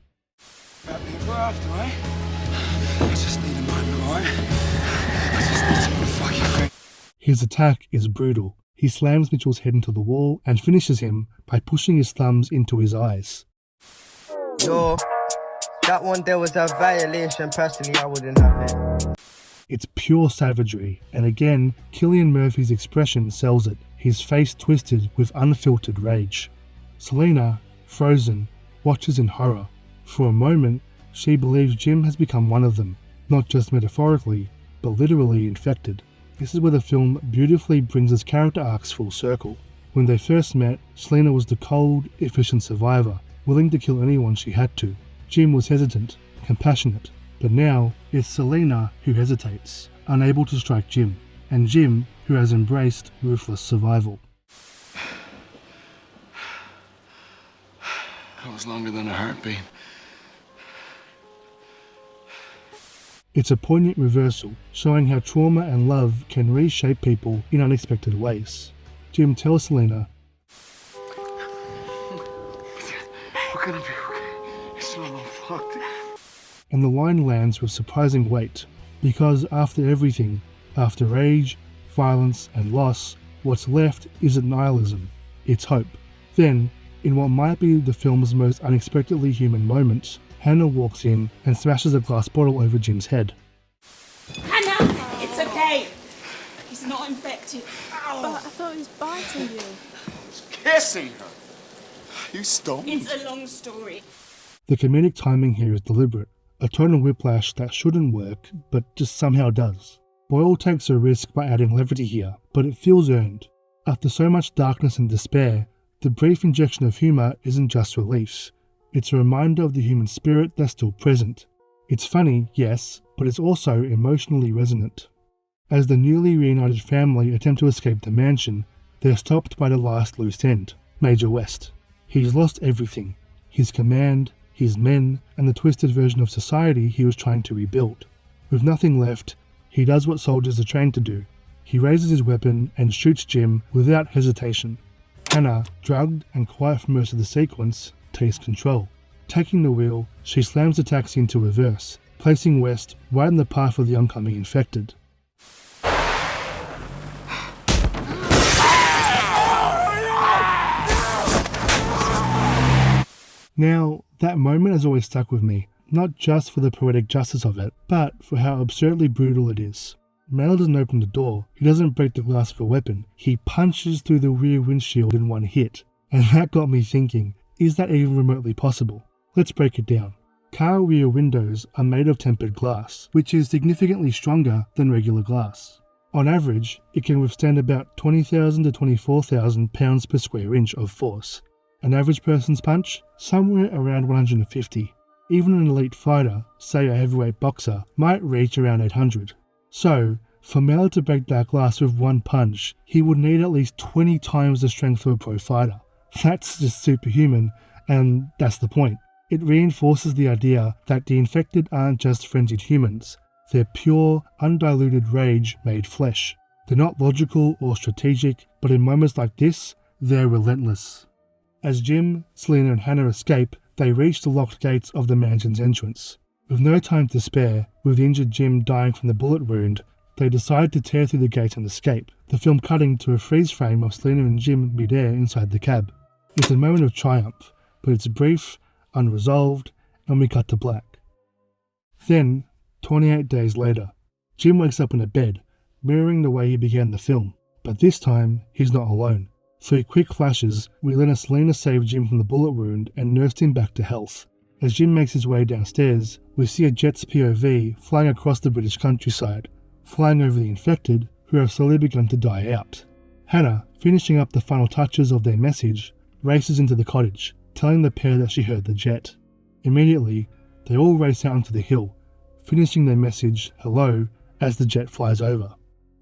His attack is brutal. He slams Mitchell's head into the wall and finishes him by pushing his thumbs into his eyes. Yo, that one there was a violation. Personally, I wouldn't have it. It's pure savagery, and again, Cillian Murphy's expression sells it, his face twisted with unfiltered rage. Selena, frozen, watches in horror. For a moment, she believes Jim has become one of them, not just metaphorically, but literally infected. This is where the film beautifully brings its character arcs full circle. When they first met, Selena was the cold, efficient survivor, willing to kill anyone she had to. Jim was hesitant, compassionate. But now, it's Selena who hesitates, unable to strike Jim, and Jim who has embraced ruthless survival. That was longer than a heartbeat. It's a poignant reversal, showing how trauma and love can reshape people in unexpected ways. Jim tells Selena, We're gonna be okay. It's all fucked. And the line lands with surprising weight, because after everything, after rage, violence, and loss, what's left isn't nihilism, it's hope. Then, in what might be the film's most unexpectedly human moments, Hannah walks in and smashes a glass bottle over Jim's head. Hannah, it's okay. He's not infected. But I thought he was biting you. He's kissing her. You stoned? It's a long story. The comedic timing here is deliberate, a tonal whiplash that shouldn't work, but just somehow does. Boyle takes a risk by adding levity here, but it feels earned. After so much darkness and despair, the brief injection of humour isn't just relief. It's a reminder of the human spirit that's still present. It's funny, yes, but it's also emotionally resonant. As the newly reunited family attempt to escape the mansion, they're stopped by the last loose end, Major West. He's lost everything, his command, his men, and the twisted version of society he was trying to rebuild. With nothing left, he does what soldiers are trained to do. He raises his weapon and shoots Jim without hesitation. Hannah, drugged and quiet for most of the sequence, takes control. Taking the wheel, she slams the taxi into reverse, placing West right in the path of the oncoming infected. Now, that moment has always stuck with me, not just for the poetic justice of it, but for how absurdly brutal it is. Mel doesn't open the door, he doesn't break the glass with a weapon, he punches through the rear windshield in one hit. And that got me thinking, is that even remotely possible? Let's break it down. Car rear windows are made of tempered glass, which is significantly stronger than regular glass. On average, it can withstand about 20,000 to 24,000 pounds per square inch of force. An average person's punch? Somewhere around 150. Even an elite fighter, say a heavyweight boxer, might reach around 800. So, for Mel to break that glass with one punch, he would need at least 20 times the strength of a pro fighter. That's just superhuman, and that's the point. It reinforces the idea that the infected aren't just frenzied humans, they're pure, undiluted rage made flesh. They're not logical or strategic, but in moments like this, they're relentless. As Jim, Selena and Hannah escape, they reach the locked gates of the mansion's entrance. With no time to spare, with the injured Jim dying from the bullet wound, they decide to tear through the gates and escape, the film cutting to a freeze frame of Selena and Jim midair inside the cab. It's a moment of triumph, but it's brief, unresolved, and we cut to black. Then, 28 days later, Jim wakes up in a bed, mirroring the way he began the film, but this time, he's not alone. Through quick flashes, we learn Selena saved Jim from the bullet wound and nursed him back to health. As Jim makes his way downstairs, we see a jet's POV flying across the British countryside, flying over the infected, who have slowly begun to die out. Hannah, Finishing up the final touches of their message, races into the cottage, telling the pair that she heard the jet. Immediately, they all race out onto the hill, finishing their message, hello, as the jet flies over.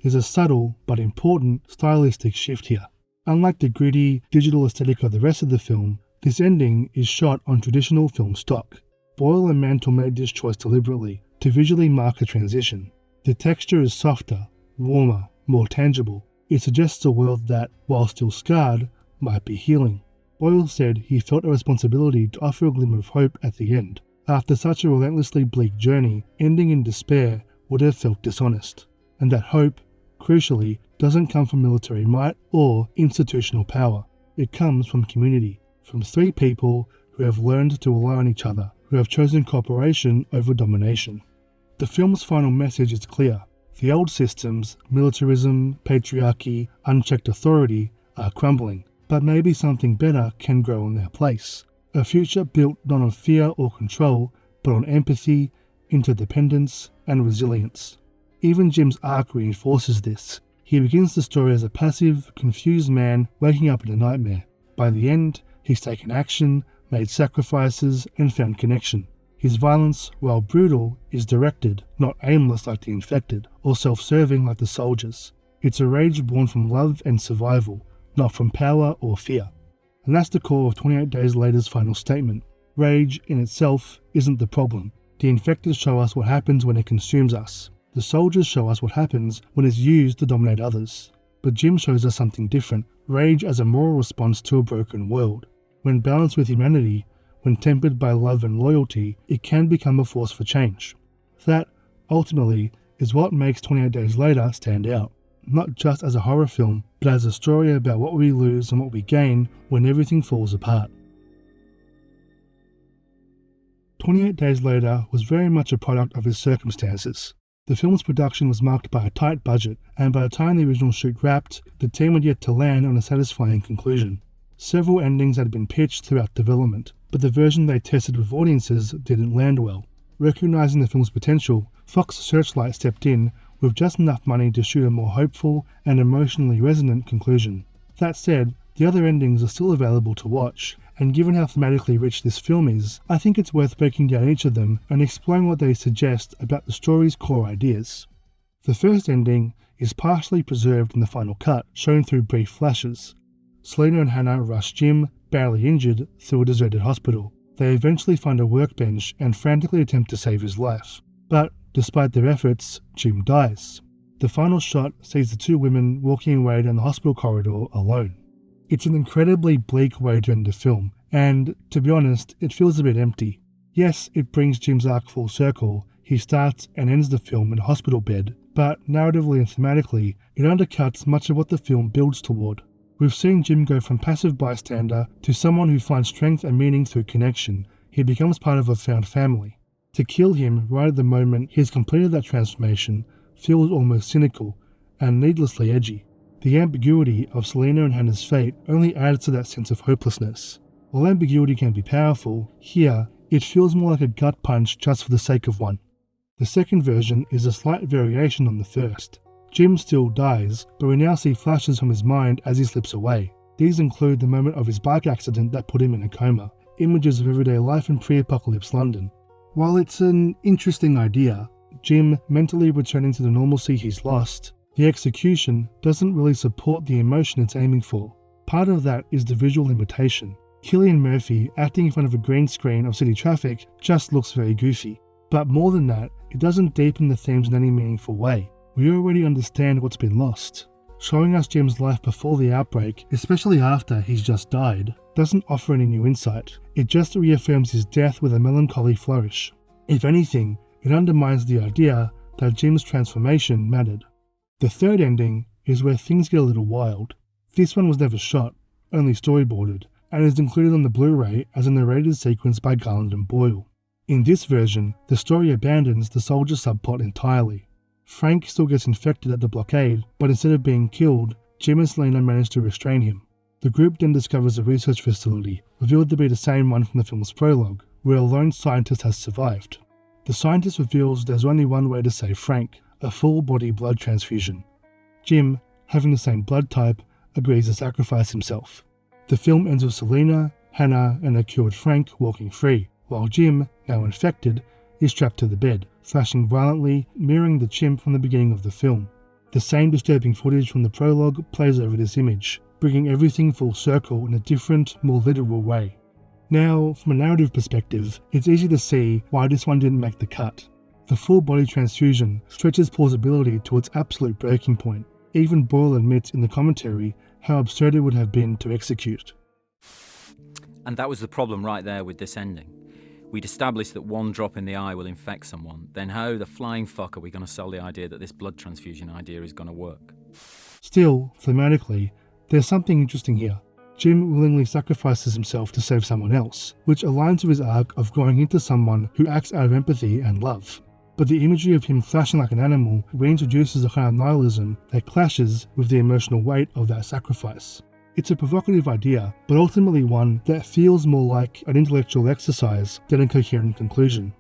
There's a subtle but important stylistic shift here. Unlike the gritty, digital aesthetic of the rest of the film, this ending is shot on traditional film stock. Boyle and Mantle made this choice deliberately, to visually mark a transition. The texture is softer, warmer, more tangible. It suggests a world that, while still scarred, might be healing. Boyle said he felt a responsibility to offer a glimmer of hope at the end. After such a relentlessly bleak journey, ending in despair would have felt dishonest. And that hope, crucially, doesn't come from military might or institutional power. It comes from community, from three people who have learned to rely on each other, who have chosen cooperation over domination. The film's final message is clear. The old systems, militarism, patriarchy, unchecked authority, are crumbling, but maybe something better can grow in their place. A future built not on fear or control, but on empathy, interdependence, and resilience. Even Jim's arc reinforces this. He begins the story as a passive, confused man waking up in a nightmare. By the end, he's taken action, made sacrifices, and found connection. His violence, while brutal, is directed, not aimless like the infected, or self-serving like the soldiers. It's a rage born from love and survival, not from power or fear. And that's the core of 28 Days Later's final statement. Rage, in itself, isn't the problem. The infected show us what happens when it consumes us. The soldiers show us what happens when it's used to dominate others. But Jim shows us something different, rage as a moral response to a broken world. When balanced with humanity, when tempered by love and loyalty, it can become a force for change. That, ultimately, is what makes 28 Days Later stand out. Not just as a horror film, but as a story about what we lose and what we gain when everything falls apart. 28 Days Later was very much a product of his circumstances. The film's production was marked by a tight budget, and by the time the original shoot wrapped, the team had yet to land on a satisfying conclusion. Several endings had been pitched throughout development, but the version they tested with audiences didn't land well. Recognizing the film's potential, Fox Searchlight stepped in with just enough money to shoot a more hopeful and emotionally resonant conclusion. That said, the other endings are still available to watch, and given how thematically rich this film is, I think it's worth breaking down each of them and exploring what they suggest about the story's core ideas. The first ending is partially preserved in the final cut, shown through brief flashes. Selena and Hannah rush Jim, badly injured, through a deserted hospital. They eventually find a workbench and frantically attempt to save his life. But, despite their efforts, Jim dies. The final shot sees the two women walking away down the hospital corridor alone. It's an incredibly bleak way to end the film, and, to be honest, it feels a bit empty. Yes, it brings Jim's arc full circle. He starts and ends the film in a hospital bed, but narratively and thematically, it undercuts much of what the film builds toward. We've seen Jim go from passive bystander to someone who finds strength and meaning through connection. He becomes part of a found family. To kill him right at the moment he's completed that transformation feels almost cynical and needlessly edgy. The ambiguity of Selena and Hannah's fate only adds to that sense of hopelessness. While ambiguity can be powerful, here it feels more like a gut punch just for the sake of one. The second version is a slight variation on the first. Jim still dies, but we now see flashes from his mind as he slips away. These include the moment of his bike accident that put him in a coma, images of everyday life in pre-apocalypse London. While it's an interesting idea, Jim mentally returning to the normalcy he's lost, the execution doesn't really support the emotion it's aiming for. Part of that is the visual limitation. Cillian Murphy acting in front of a green screen of city traffic just looks very goofy. But more than that, it doesn't deepen the themes in any meaningful way. We already understand what's been lost. Showing us Jim's life before the outbreak, especially after he's just died, doesn't offer any new insight. It just reaffirms his death with a melancholy flourish. If anything, it undermines the idea that Jim's transformation mattered. The third ending is where things get a little wild. This one was never shot, only storyboarded, and is included on the Blu-ray as a narrated sequence by Garland and Boyle. In this version, the story abandons the soldier subplot entirely. Frank still gets infected at the Blockade, but instead of being killed, Jim and Selena manage to restrain him. The group then discovers a research facility, revealed to be the same one from the film's prologue, where a lone scientist has survived. The scientist reveals there's only one way to save Frank, a full-body blood transfusion. Jim, having the same blood type, agrees to sacrifice himself. The film ends with Selena, Hannah, and her cured Frank walking free, while Jim, now infected, is strapped to the bed, thrashing violently, mirroring the chimp from the beginning of the film. The same disturbing footage from the prologue plays over this image, bringing everything full circle in a different, more literal way. Now, from a narrative perspective, it's easy to see why this one didn't make the cut. The full body transfusion stretches plausibility to its absolute breaking point. Even Boyle admits in the commentary how absurd it would have been to execute. And that was the problem right there with this ending. We'd established that one drop in the eye will infect someone, then how the flying fuck are we going to sell the idea that this blood transfusion idea is going to work? Still, thematically, there's something interesting here. Jim willingly sacrifices himself to save someone else, which aligns with his arc of growing into someone who acts out of empathy and love. But the imagery of him thrashing like an animal reintroduces a kind of nihilism that clashes with the emotional weight of that sacrifice. It's a provocative idea, but ultimately one that feels more like an intellectual exercise than a coherent conclusion.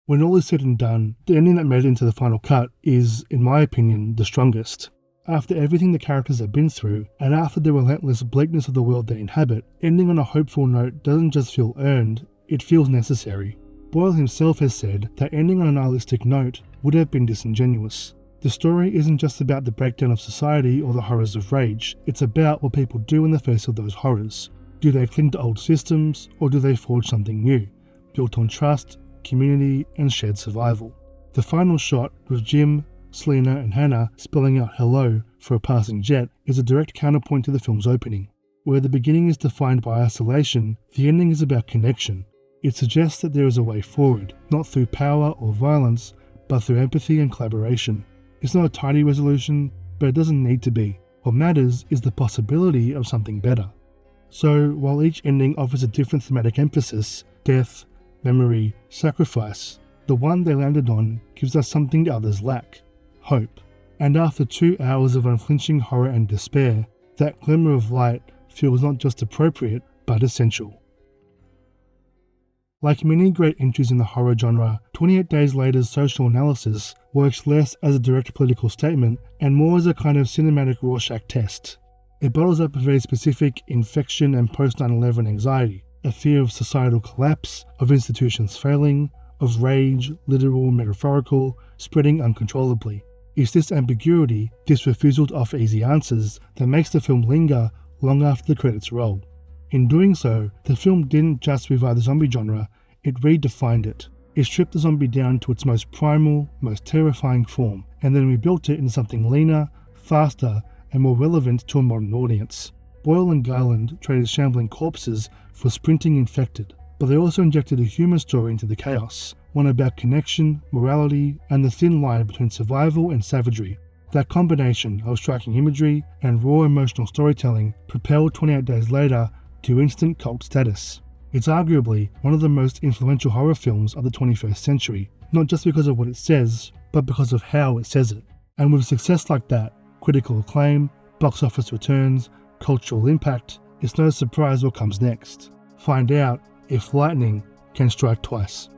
When all is said and done, the ending that made it into the final cut is, in my opinion, the strongest. After everything the characters have been through, and after the relentless bleakness of the world they inhabit, ending on a hopeful note doesn't just feel earned, it feels necessary. Boyle himself has said that ending on a nihilistic note would have been disingenuous. The story isn't just about the breakdown of society or the horrors of rage, it's about what people do in the face of those horrors. Do they cling to old systems, or do they forge something new, built on trust, community, and shared survival? The final shot, with Jim, Selena, and Hannah spelling out hello for a passing jet, is a direct counterpoint to the film's opening. Where the beginning is defined by isolation, the ending is about connection. It suggests that there is a way forward, not through power or violence, but through empathy and collaboration. It's not a tidy resolution, but it doesn't need to be. What matters is the possibility of something better. So, while each ending offers a different thematic emphasis, death, memory, sacrifice, the one they landed on gives us something the others lack: hope. And after 2 hours of unflinching horror and despair, that glimmer of light feels not just appropriate, but essential. Like many great entries in the horror genre, 28 Days Later's social analysis works less as a direct political statement and more as a kind of cinematic Rorschach test. It bottles up a very specific infection and post-9/11 anxiety, a fear of societal collapse, of institutions failing, of rage, literal and metaphorical, spreading uncontrollably. It's this ambiguity, this refusal to offer easy answers, that makes the film linger long after the credits roll. In doing so, the film didn't just revive the zombie genre, it redefined it. It stripped the zombie down to its most primal, most terrifying form, and then rebuilt it into something leaner, faster, and more relevant to a modern audience. Boyle and Garland traded shambling corpses for sprinting infected, but they also injected a human story into the chaos, one about connection, morality, and the thin line between survival and savagery. That combination of striking imagery and raw emotional storytelling propelled 28 Days Later to instant cult status. It's arguably one of the most influential horror films of the 21st century, not just because of what it says, but because of how it says it. And with success like that, critical acclaim, box office returns, cultural impact, it's no surprise what comes next. Find out if lightning can strike twice.